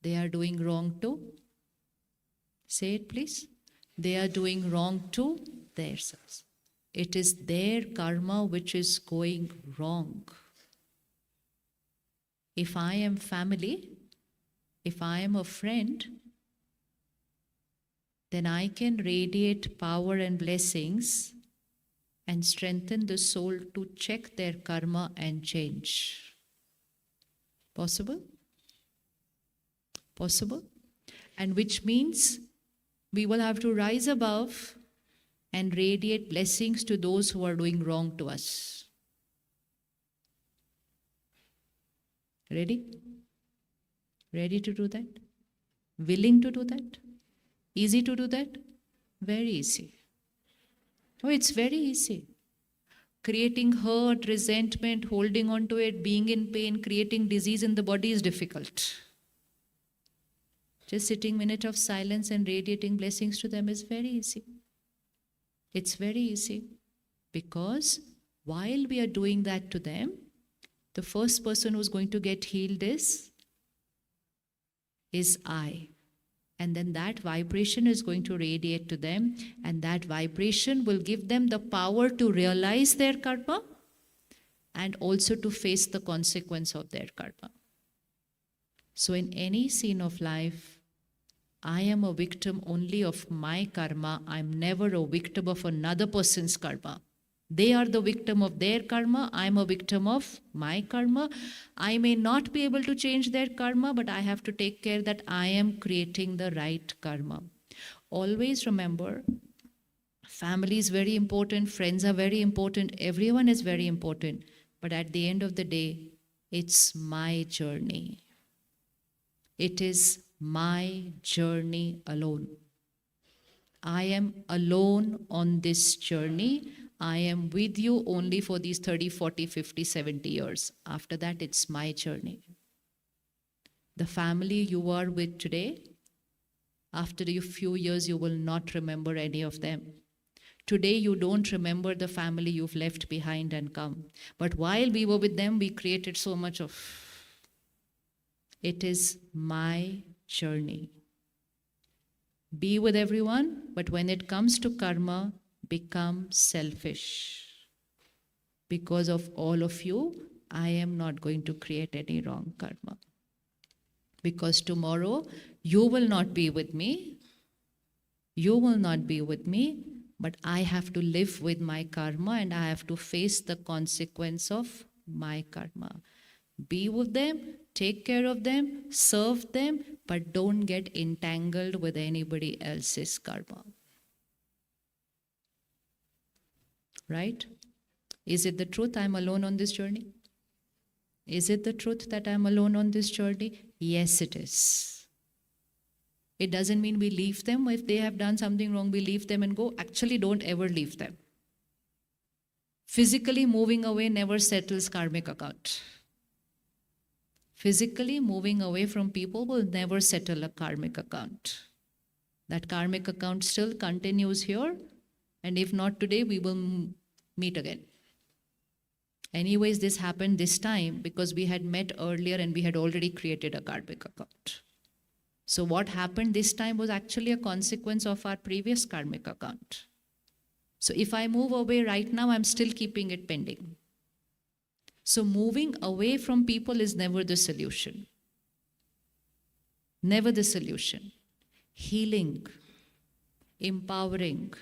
[SPEAKER 5] they are doing wrong to, say it please, they are doing wrong to themselves. It is their karma which is going wrong. If I am family, if I am a friend, then I can radiate power and blessings and strengthen the soul to check their karma and change. Possible? Possible? And which means we will have to rise above and radiate blessings to those who are doing wrong to us. Ready? Ready to do that? Willing to do that? Easy to do that? Very easy. Oh, it's very easy. Creating hurt, resentment, holding on to it, being in pain, creating disease in the body is difficult. Just sitting a minute of silence and radiating blessings to them is very easy. It's very easy. Because while we are doing that to them, the first person who's going to get healed is I. And then that vibration is going to radiate to them, and that vibration will give them the power to realize their karma and also to face the consequence of their karma. So in any scene of life, I am a victim only of my karma. I'm never a victim of another person's karma. They are the victim of their karma. I'm a victim of my karma. I may not be able to change their karma, but I have to take care that I am creating the right karma. Always remember, family is very important, friends are very important, everyone is very important. But at the end of the day, it's my journey. It is my journey alone. I am alone on this journey. I am with you only for these 30, 40, 50, 70 years. After that, it's my journey. The family you are with today, after a few years, you will not remember any of them. Today, you don't remember the family you've left behind and come. But while we were with them, we created so much of. It is my journey. Be with everyone, but when it comes to karma, become selfish. Because of all of you, I am not going to create any wrong karma. Because tomorrow, you will not be with me. You will not be with me, but I have to live with my karma and I have to face the consequence of my karma. Be with them, take care of them, serve them, but don't get entangled with anybody else's karma. Right? Is it the truth I'm alone on this journey? Is it the truth that I'm alone on this journey? Yes, it is. It doesn't mean we leave them. If they have done something wrong, we leave them and go. Actually, don't ever leave them. Physically moving away never settles karmic account. Physically moving away from people will never settle a karmic account. That karmic account still continues here, and if not today, we will meet again. Anyways, this happened this time because we had met earlier and we had already created a karmic account. So what happened this time was actually a consequence of our previous karmic account. So if I move away right now, I'm still keeping it pending. So moving away from people is never the solution. Never the solution. Healing, empowering,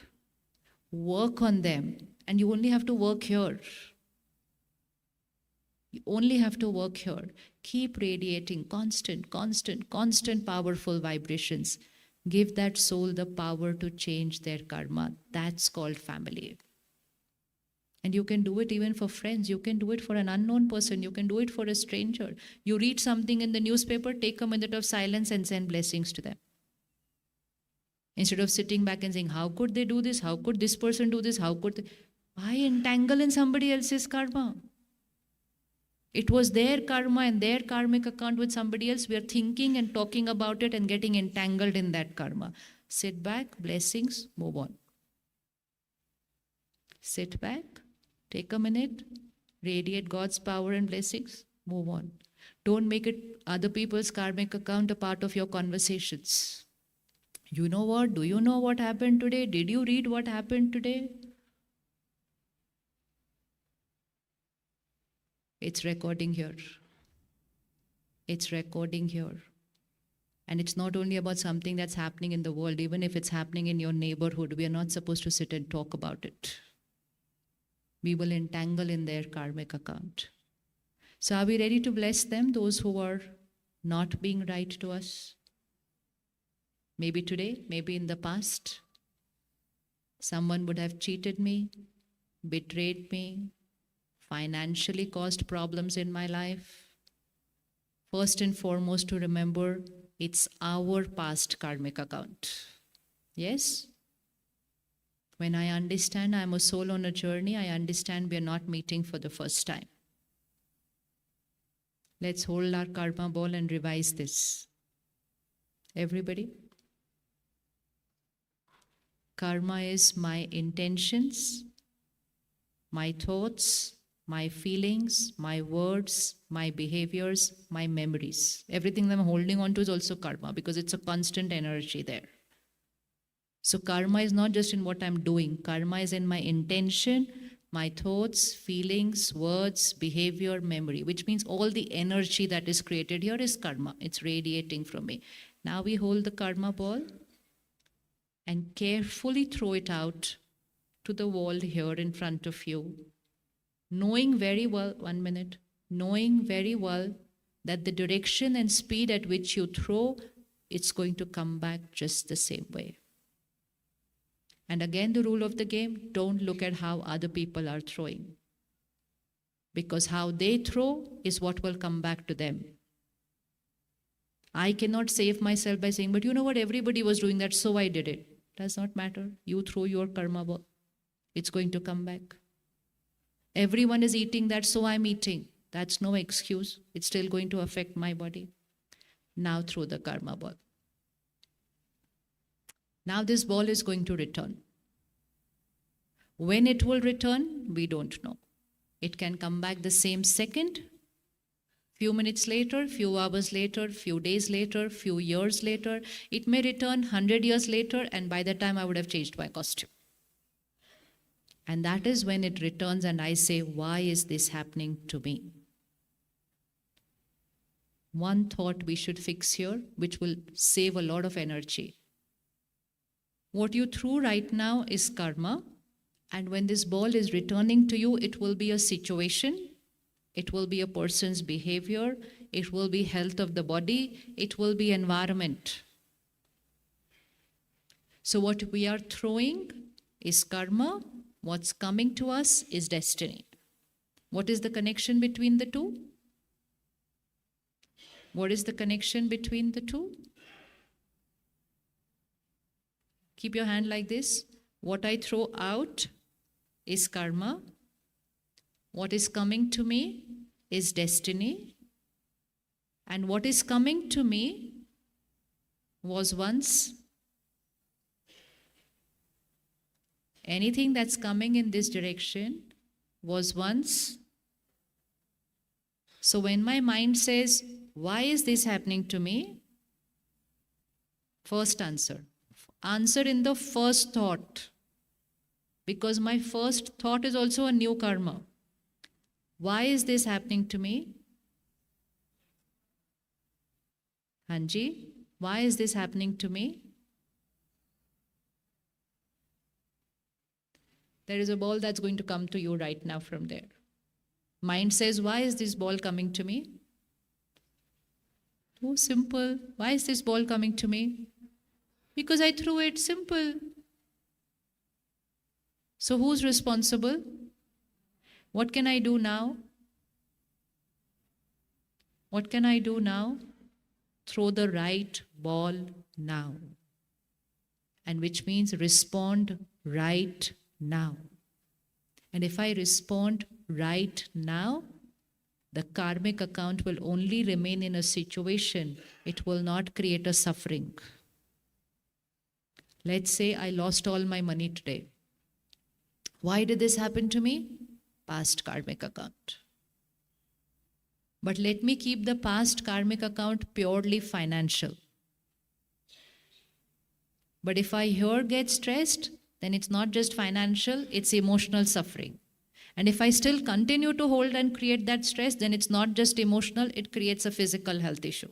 [SPEAKER 5] work on them, and you only have to work here. You only have to work here. Keep radiating constant, powerful vibrations. Give that soul the power to change their karma. That's called family. And you can do it even for friends. You can do it for an unknown person. You can do it for a stranger. You read something in the newspaper, take a minute of silence and send blessings to them. Instead of sitting back and saying, how could they do this? How could this person do this? How could they? Why entangle in somebody else's karma? It was their karma and their karmic account with somebody else. We are thinking and talking about it and getting entangled in that karma. Sit back, blessings, move on. Sit back, take a minute, radiate God's power and blessings, move on. Don't make it other people's karmic account a part of your conversations. You know what? Do you know what happened today? Did you read what happened today? It's recording here. It's recording here. And it's not only about something that's happening in the world. Even if it's happening in your neighborhood, we are not supposed to sit and talk about it. We will entangle in their karmic account. So are we ready to bless them, those who are not being right to us? Maybe today, maybe in the past. Someone would have cheated me, betrayed me, financially caused problems in my life. First and foremost, to remember, it's our past karmic account. Yes? When I understand I'm a soul on a journey, I understand we are not meeting for the first time. Let's hold our karma ball and revise this. Everybody? Karma is my intentions, my thoughts, my feelings, my words, my behaviors, my memories. Everything that I'm holding on to is also karma because it's a constant energy there. So karma is not just in what I'm doing. Karma is in my intention, my thoughts, feelings, words, behavior, memory, which means all the energy that is created here is karma. It's radiating from me. Now we hold the karma ball and carefully throw it out to the wall here in front of you. Knowing very well, knowing very well that the direction and speed at which you throw, it's going to come back just the same way. And again, the rule of the game, don't look at how other people are throwing. Because how they throw is what will come back to them. I cannot save myself by saying, but you know what, everybody was doing that, so I did it. Does not matter. You throw your karma ball. It's going to come back. Everyone is eating that, so I'm eating. That's no excuse. It's still going to affect my body. Now throw the karma ball. Now this ball is going to return. When it will return, we don't know. It can come back the same second, few minutes later, few hours later, few days later, few years later. It may return 100 years later, and by that time I would have changed my costume. And that is when it returns and I say, why is this happening to me? One thought we should fix here, which will save a lot of energy. What you threw right now is karma. And when this ball is returning to you, it will be a situation, It will be a person's behavior. It will be health of the body. It will be environment. So what we are throwing is karma. What's coming to us is destiny. What is the connection between the two? What is the connection between the two? Keep your hand like this. What I throw out is karma. What is coming to me is destiny. And what is coming to me was once. Anything that's coming in this direction was once. So when my mind says, why is this happening to me? First answer. Answer in the first thought. Because my first thought is also a new karma. Why is this happening to me? Hanji, why is this happening to me? There is a ball that's going to come to you right now from there. Mind says, why is this ball coming to me? Oh, simple. Why is this ball coming to me? Because I threw it. Simple. So who's responsible? What can I do now? What can I do now? Throw the right ball now. And which means respond right now. And if I respond right now, the karmic account will only remain in a situation. It will not create a suffering. Let's say I lost all my money today. Why did this happen to me? Past karmic account. But let me keep the past karmic account purely financial. But if I here get stressed, then it's not just financial, it's emotional suffering. And if I still continue to hold and create that stress, then it's not just emotional, it creates a physical health issue.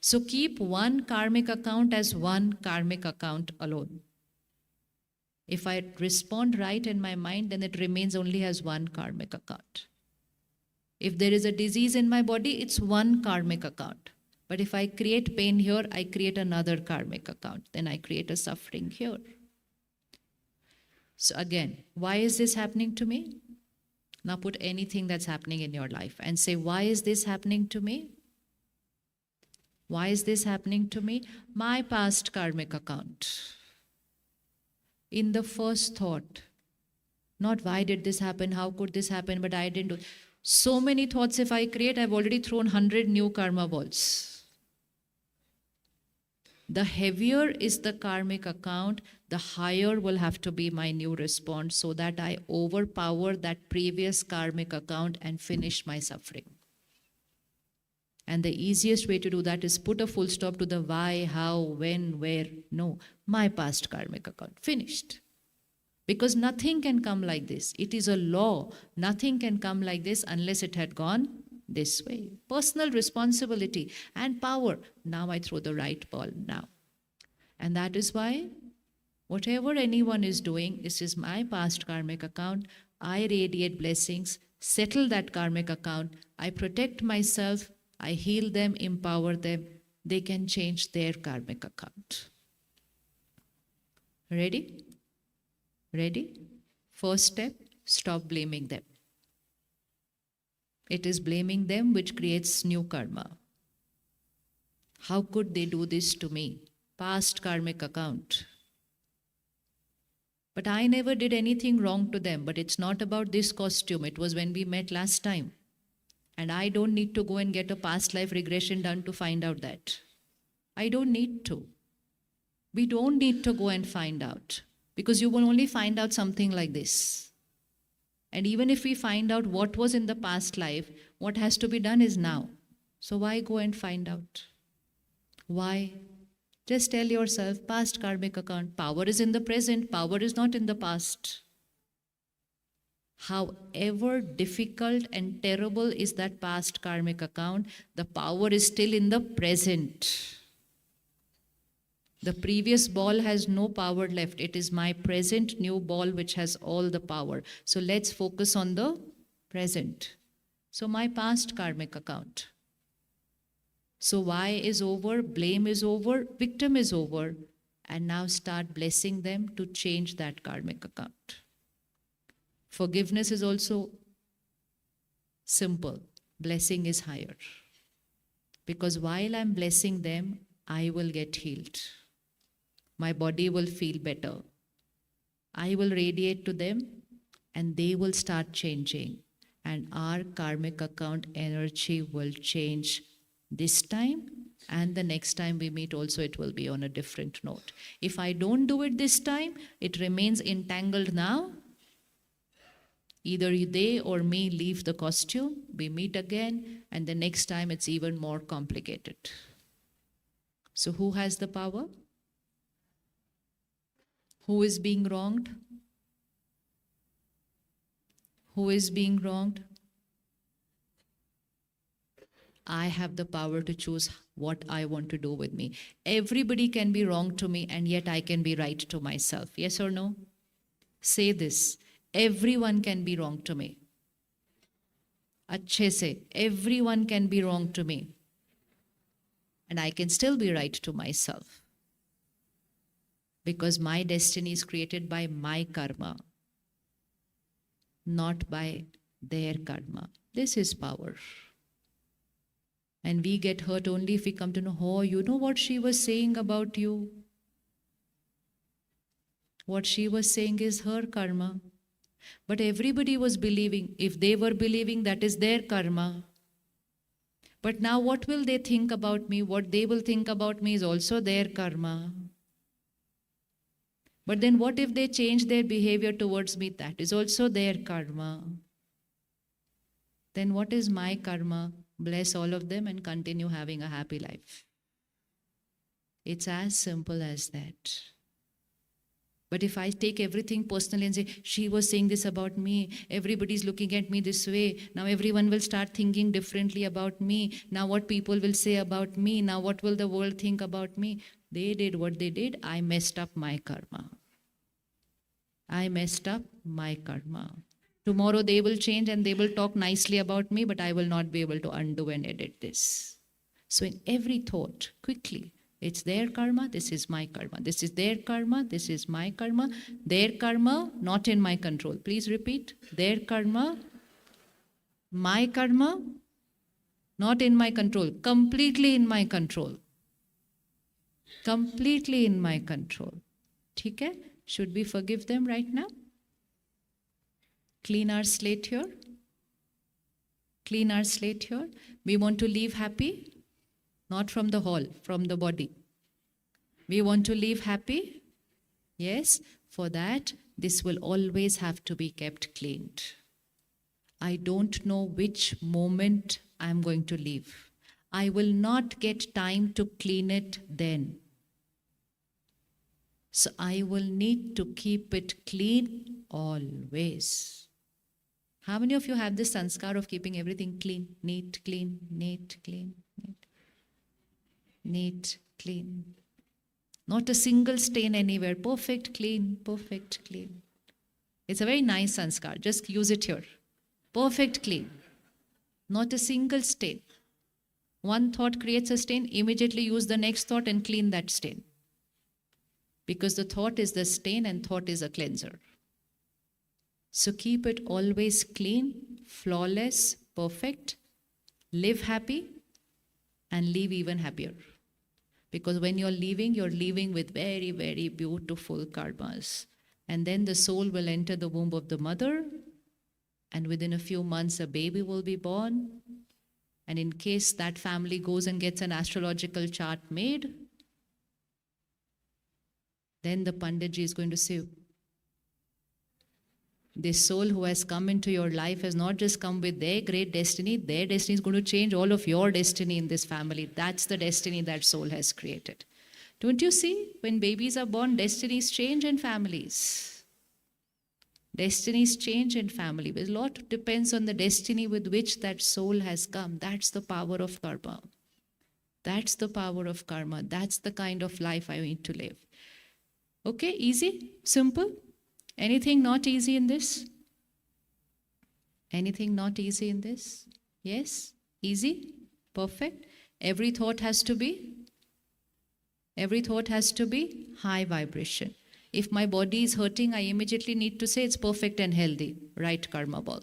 [SPEAKER 5] So keep one karmic account as one karmic account alone. If I respond right in my mind, then it remains only as one karmic account. If there is a disease in my body, it's one karmic account. But if I create pain here, I create another karmic account. Then I create a suffering here. So again, why is this happening to me? Now put anything that's happening in your life and say, why is this happening to me? Why is this happening to me? My past karmic account. In the first thought, not why did this happen, how could this happen, but I didn't do. So many thoughts if I create, I've already thrown 100 new karma balls. The heavier is the karmic account, the higher will have to be my new response so that I overpower that previous karmic account and finish my suffering. And the easiest way to do that is put a full stop to the why, how, when, where. No, my past karmic account. Finished. Because nothing can come like this. It is a law. Nothing can come like this unless it had gone this way. Personal responsibility and power. Now I throw the right ball now. And that is why whatever anyone is doing, this is my past karmic account. I radiate blessings, settle that karmic account. I protect myself. I heal them, empower them. They can change their karmic account. Ready? Ready? First step, stop blaming them. It is blaming them which creates new karma. How could they do this to me? Past karmic account. But I never did anything wrong to them. But it's not about this costume. It was when we met last time. And I don't need to go and get a past life regression done to find out that. I don't need to. We don't need to go and find out. Because you will only find out something like this. And even if we find out what was in the past life, what has to be done is now. So why go and find out? Why? Just tell yourself, past karmic account. Power is in the present. Power is not in the past. However difficult and terrible is that past karmic account, the power is still in the present. The previous ball has no power left. It is my present new ball which has all the power. So let's focus on the present. So my past karmic account. So why is over, blame is over, victim is over, and now start blessing them to change that karmic account. Forgiveness is also simple. Blessing is higher. Because while I'm blessing them, I will get healed. My body will feel better. I will radiate to them and they will start changing. And our karmic account energy will change this time, and the next time we meet also it will be on a different note. If I don't do it this time, it remains entangled now. Either they or me leave the costume, we meet again, and the next time it's even more complicated. So who has the power? Who is being wronged? Who is being wronged? I have the power to choose what I want to do with me. Everybody can be wrong to me, and yet I can be right to myself. Yes or no? Say this. Everyone can be wrong to me. Achhe se. Everyone can be wrong to me. And I can still be right to myself. Because my destiny is created by my karma, not by their karma. This is power. And we get hurt only if we come to know, oh, you know what she was saying about you? What she was saying is her karma. But everybody was believing. If they were believing, that is their karma. But now what will they think about me? What they will think about me is also their karma. But then what if they change their behavior towards me? That is also their karma. Then what is my karma? Bless all of them and continue having a happy life. It's as simple as that. But if I take everything personally and say, she was saying this about me, everybody's looking at me this way, now everyone will start thinking differently about me, now what people will say about me, now what will the world think about me? They did what they did, I messed up my karma. I messed up my karma. Tomorrow they will change and they will talk nicely about me, but I will not be able to undo and edit this. So in every thought, quickly, it's their karma, this is my karma. This is their karma, this is my karma. Their karma, not in my control. Please repeat. Their karma, my karma, not in my control. Completely in my control. Completely in my control. ठीक है? Should we forgive them right now? Clean our slate here. Clean our slate here. We want to leave happy. Not from the hall, from the body. We want to live happy? Yes, for that, this will always have to be kept cleaned. I don't know which moment I'm going to leave. I will not get time to clean it then. So I will need to keep it clean always. How many of you have this sanskar of keeping everything clean, neat, clean, neat, clean, neat? Neat, clean. Not a single stain anywhere. Perfect, clean, perfect, clean. It's a very nice sanskar. Just use it here. Perfect, clean. Not a single stain. One thought creates a stain, immediately use the next thought and clean that stain. Because the thought is the stain and thought is a cleanser. So keep it always clean, flawless, perfect. Live happy and live even happier. Because when you're leaving with very, very beautiful karmas. And then the soul will enter the womb of the mother, and within a few months a baby will be born. And in case that family goes and gets an astrological chart made, then the Panditji is going to say, this soul who has come into your life has not just come with their great destiny is going to change all of your destiny in this family. That's the destiny that soul has created. Don't you see? When babies are born, destinies change in families. Destinies change in family. A lot depends on the destiny with which that soul has come. That's the power of karma. That's the power of karma. That's the kind of life I need to live. Okay, easy, simple. Anything not easy in this? Anything not easy in this? Yes? Easy? Perfect? Every thought has to be high vibration. If my body is hurting, I immediately need to say it's perfect and healthy. Right karma ball.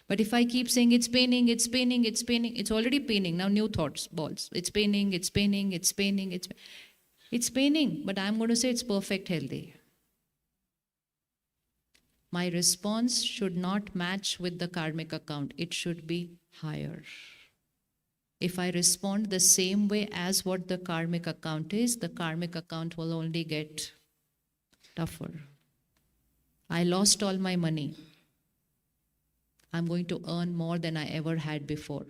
[SPEAKER 5] But if I keep saying it's paining, it's paining, it's paining, it's already paining. Now new thoughts, balls. It's paining, it's paining, it's paining, it's paining. But I'm going to say it's perfect, healthy. My response should not match with the karmic account. It should be higher. If I respond the same way as what the karmic account is, the karmic account will only get tougher. I lost all my money. I'm going to earn more than I ever had before.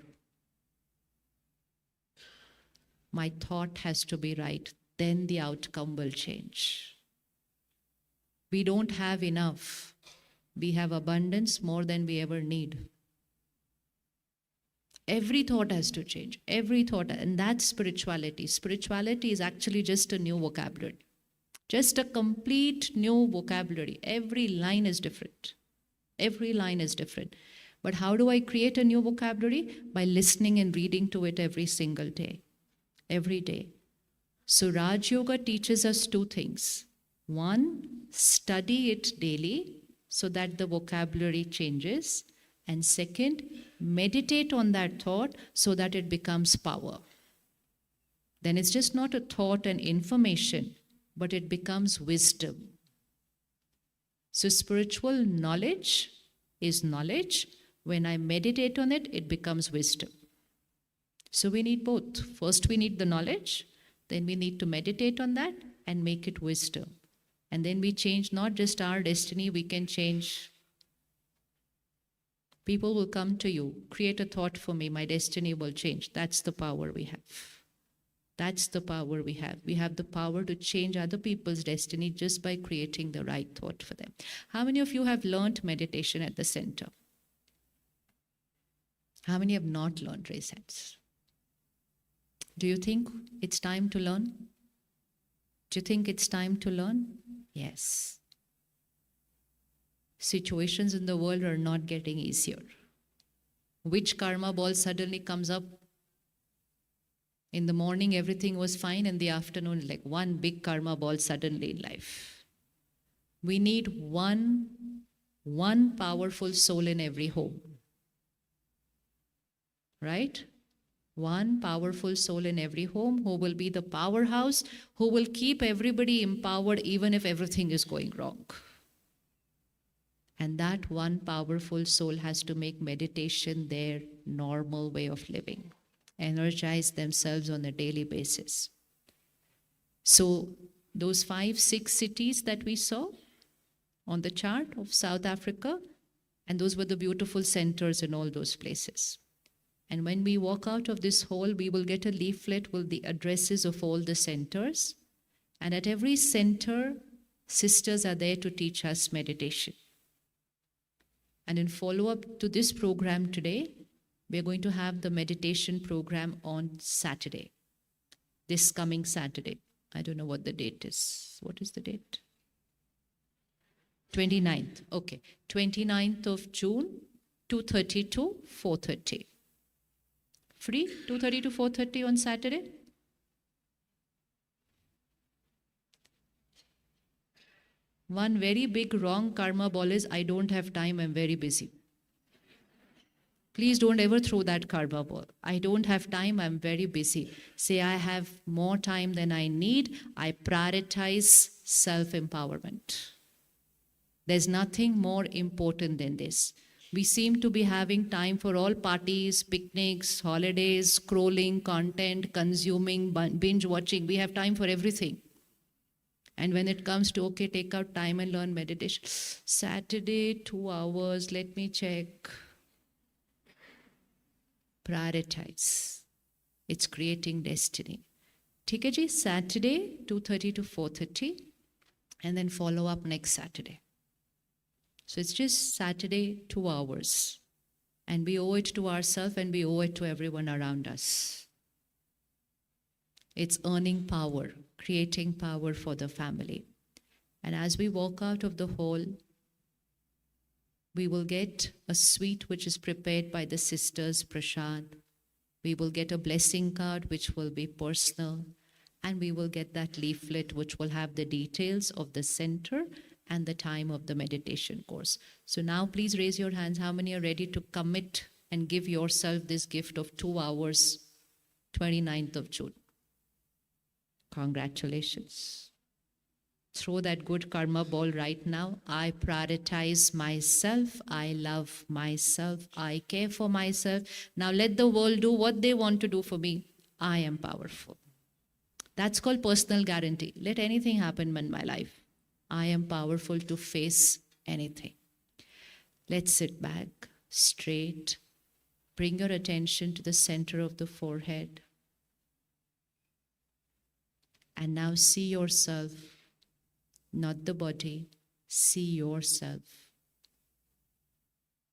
[SPEAKER 5] My thought has to be right. Then the outcome will change. We don't have enough. We have abundance more than we ever need. Every thought has to change. Every thought. And that's spirituality. Spirituality is actually just a new vocabulary. Just a complete new vocabulary. Every line is different. Every line is different. But how do I create a new vocabulary? By listening and reading to it every single day. Every day. So Raj Yoga teaches us two things. One, study it daily so that the vocabulary changes. And second, meditate on that thought so that it becomes power. Then it's just not a thought and information, but it becomes wisdom. So spiritual knowledge is knowledge. When I meditate on it, it becomes wisdom. So we need both. First we need the knowledge, then we need to meditate on that and make it wisdom. And then we change not just our destiny, we can change. People will come to you, create a thought for me, my destiny will change. That's the power we have. That's the power we have. We have the power to change other people's destiny just by creating the right thought for them. How many of you have learned meditation at the center? How many have not learned? Raise hands. Do you think it's time to learn? Do you think it's time to learn? Yes. Situations in the world are not getting easier. Which karma ball suddenly comes up? In the morning, everything was fine. In the afternoon, like one big karma ball suddenly in life. We need one powerful soul in every home. Right? One powerful soul in every home who will be the powerhouse, who will keep everybody empowered even if everything is going wrong. And that one powerful soul has to make meditation their normal way of living. Energize themselves on a daily basis. So those 5-6 cities that we saw on the chart of South Africa, and those were the beautiful centers in all those places. And when we walk out of this hall, we will get a leaflet with the addresses of all the centers. And at every center, sisters are there to teach us meditation. And in follow-up to this program today, we're going to have the meditation program on Saturday. This coming Saturday. I don't know what the date is. What is the date? 29th. Okay. 29th of June, 2:30 to 4:30. Free? 2:30 to 4:30 on Saturday? One very big wrong karma ball is, I don't have time, I'm very busy. Please don't ever throw that karma ball. I don't have time, I'm very busy. Say, I have more time than I need. I prioritize self-empowerment. There's nothing more important than this. We seem to be having time for all parties, picnics, holidays, scrolling, content, consuming, binge watching. We have time for everything. And when it comes to, okay, take out time and learn meditation. Saturday, 2 hours, let me check. Prioritize. It's creating destiny. ठीक है जी, Saturday, 2:30 to 4:30. And then follow up next Saturday. So it's just Saturday, 2 hours. And we owe it to ourselves and we owe it to everyone around us. It's earning power, creating power for the family. And as we walk out of the hall, We will get a sweet which is prepared by the sisters Prasad. We will get a blessing card which will be personal. And we will get that leaflet which will have the details of the center and the time of the meditation course. So now please raise your hands. How many are ready to commit and give yourself this gift of 2 hours, 29th of June? Congratulations. Throw that good karma ball right now. I prioritize myself. I love myself. I care for myself. Now let the world do what they want to do for me. I am powerful. That's called personal guarantee. Let anything happen in my life. I am powerful to face anything. Let's sit back, straight. Bring your attention to the center of the forehead. And now see yourself, not the body, see yourself.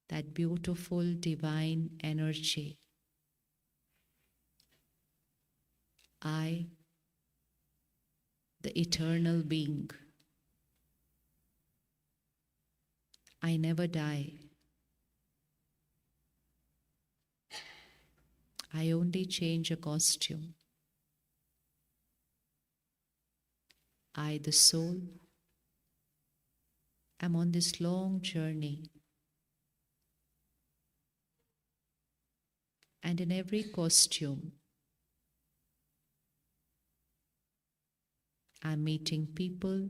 [SPEAKER 5] That beautiful divine energy. I, the eternal being. I never die. I only change a costume. I, the soul, am on this long journey. And in every costume, I'm meeting people,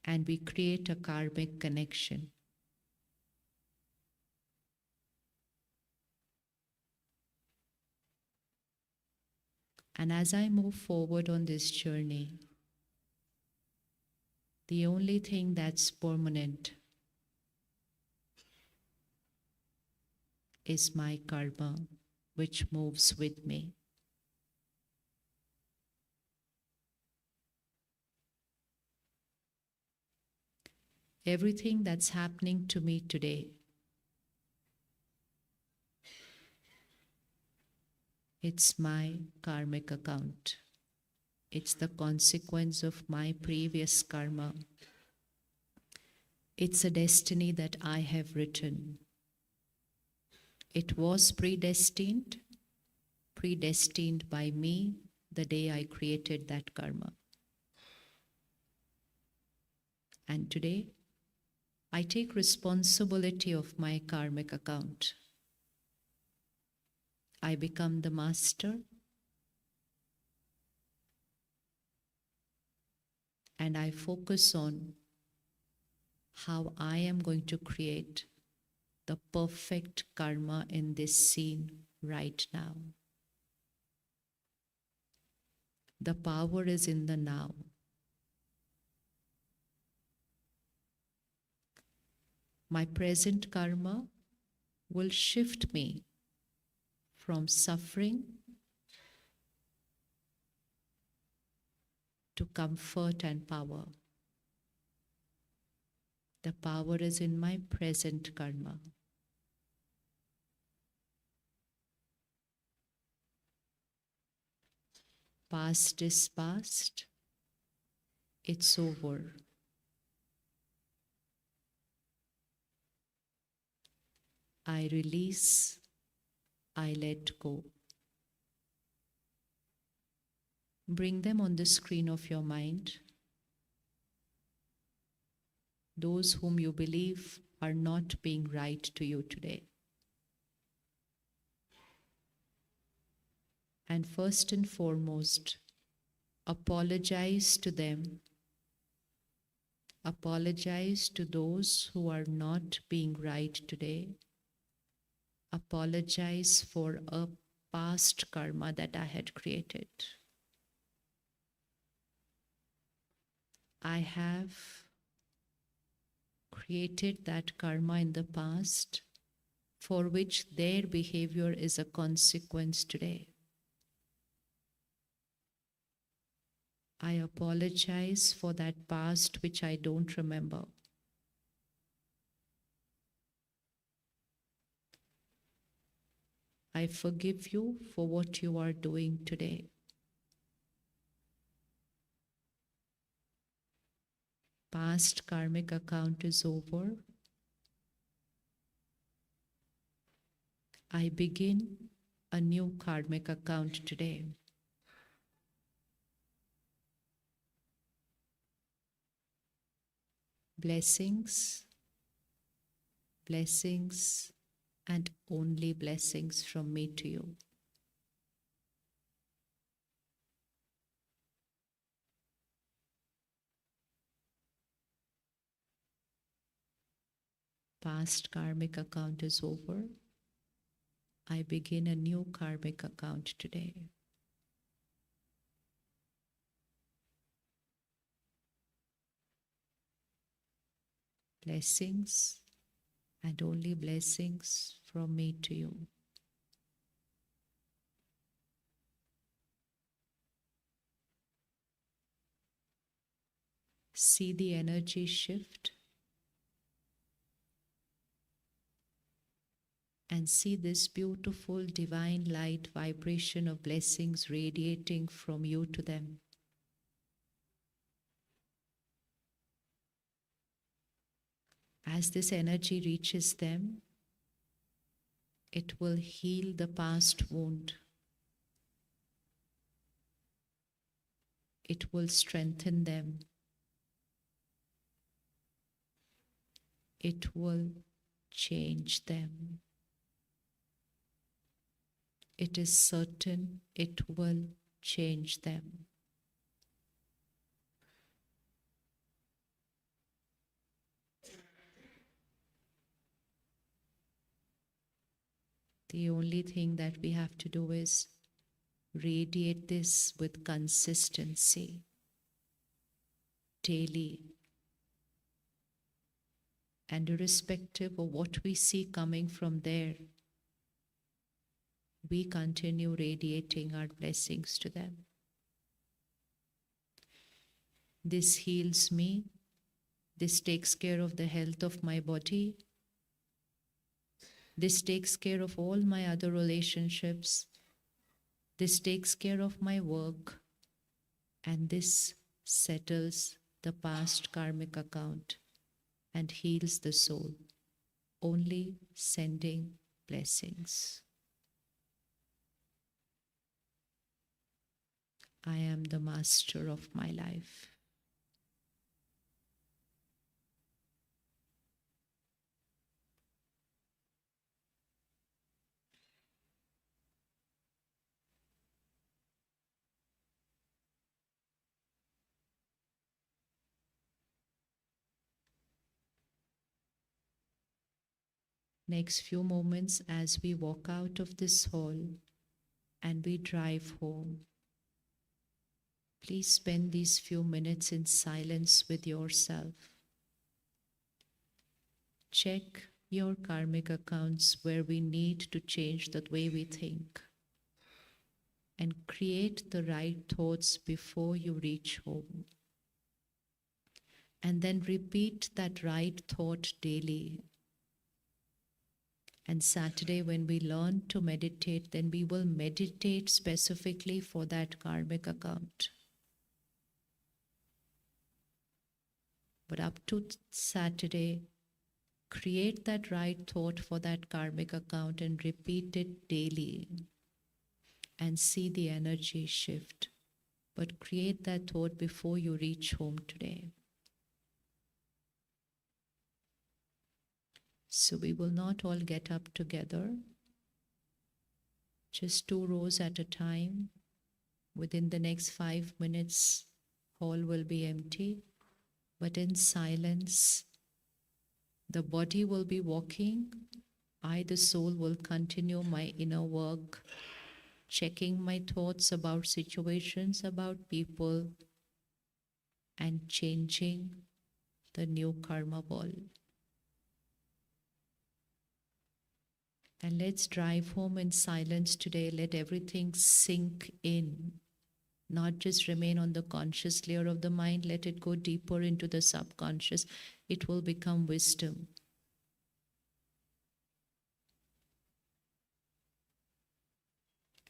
[SPEAKER 5] and we create a karmic connection. And as I move forward on this journey, the only thing that's permanent is my karma, which moves with me. Everything that's happening to me today, it's my karmic account. It's the consequence of my previous karma. It's a destiny that I have written. It was predestined by me the day I created that karma. And today, I take responsibility of my karmic account. I become the master, and I focus on how I am going to create the perfect karma in this scene right now. The power is in the now. My present karma will shift me from suffering to comfort and power. The power is in my present karma. Past is past. It's over. I release, I let go. Bring them on the screen of your mind. Those whom you believe are not being right to you today. And first and foremost, apologize to them. Apologize to those who are not being right today. Apologize for a past karma that I had created. I have created that karma in the past for which their behavior is a consequence today. I apologize for that past which I don't remember. I forgive you for what you are doing today. Past karmic account is over. I begin a new karmic account today. Blessings, blessings, and only blessings from me to you. Past karmic account is over. I begin a new karmic account today. Blessings and only blessings from me to you. See the energy shift and see this beautiful divine light vibration of blessings radiating from you to them. As this energy reaches them, it will heal the past wound. It will strengthen them. It will change them. It is certain it will change them. The only thing that we have to do is radiate this with consistency, daily. And irrespective of what we see coming from there, we continue radiating our blessings to them. This heals me. This takes care of the health of my body. This takes care of all my other relationships. This takes care of my work. And this settles the past karmic account and heals the soul. Only sending blessings. I am the master of my life. Next few moments as we walk out of this hall and we drive home, please spend these few minutes in silence with yourself. Check your karmic accounts where we need to change the way we think and create the right thoughts before you reach home. And then repeat that right thought daily. And Saturday, when we learn to meditate, then we will meditate specifically for that karmic account. But up to Saturday, create that right thought for that karmic account and repeat it daily and see the energy shift. But create that thought before you reach home today. So we will not all get up together, just 2 rows at a time. Within the next 5 minutes, hall will be empty, but in silence, the body will be walking. I, the soul, will continue my inner work, checking my thoughts about situations, about people, and changing the new karma ball. And let's drive home in silence today. Let everything sink in. Not just remain on the conscious layer of the mind. Let it go deeper into the subconscious. It will become wisdom.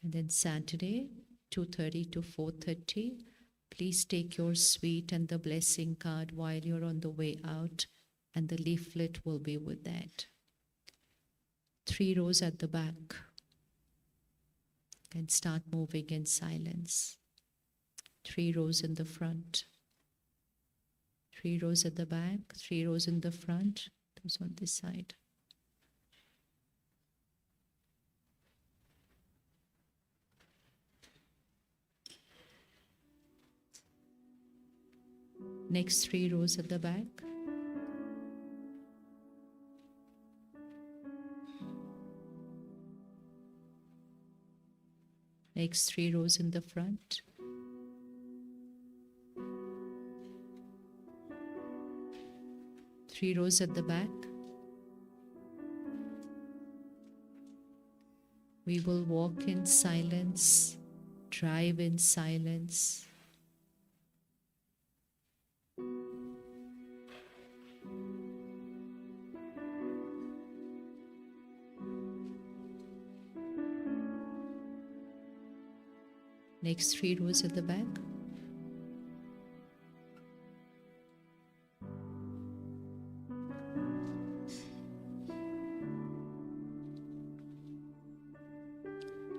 [SPEAKER 5] And then Saturday, 2:30 to 4:30, Please take your sweet and the blessing card while you're on the way out, and the leaflet will be with that. 3 rows at the back. And start moving in silence. 3 rows in the front. 3 rows at the back, 3 rows in the front, those on this side. Next 3 rows at the back. Next 3 rows in the front. Three rows at the back. We will walk in silence, drive in silence. Next 3 rows at the back.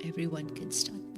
[SPEAKER 5] Everyone can start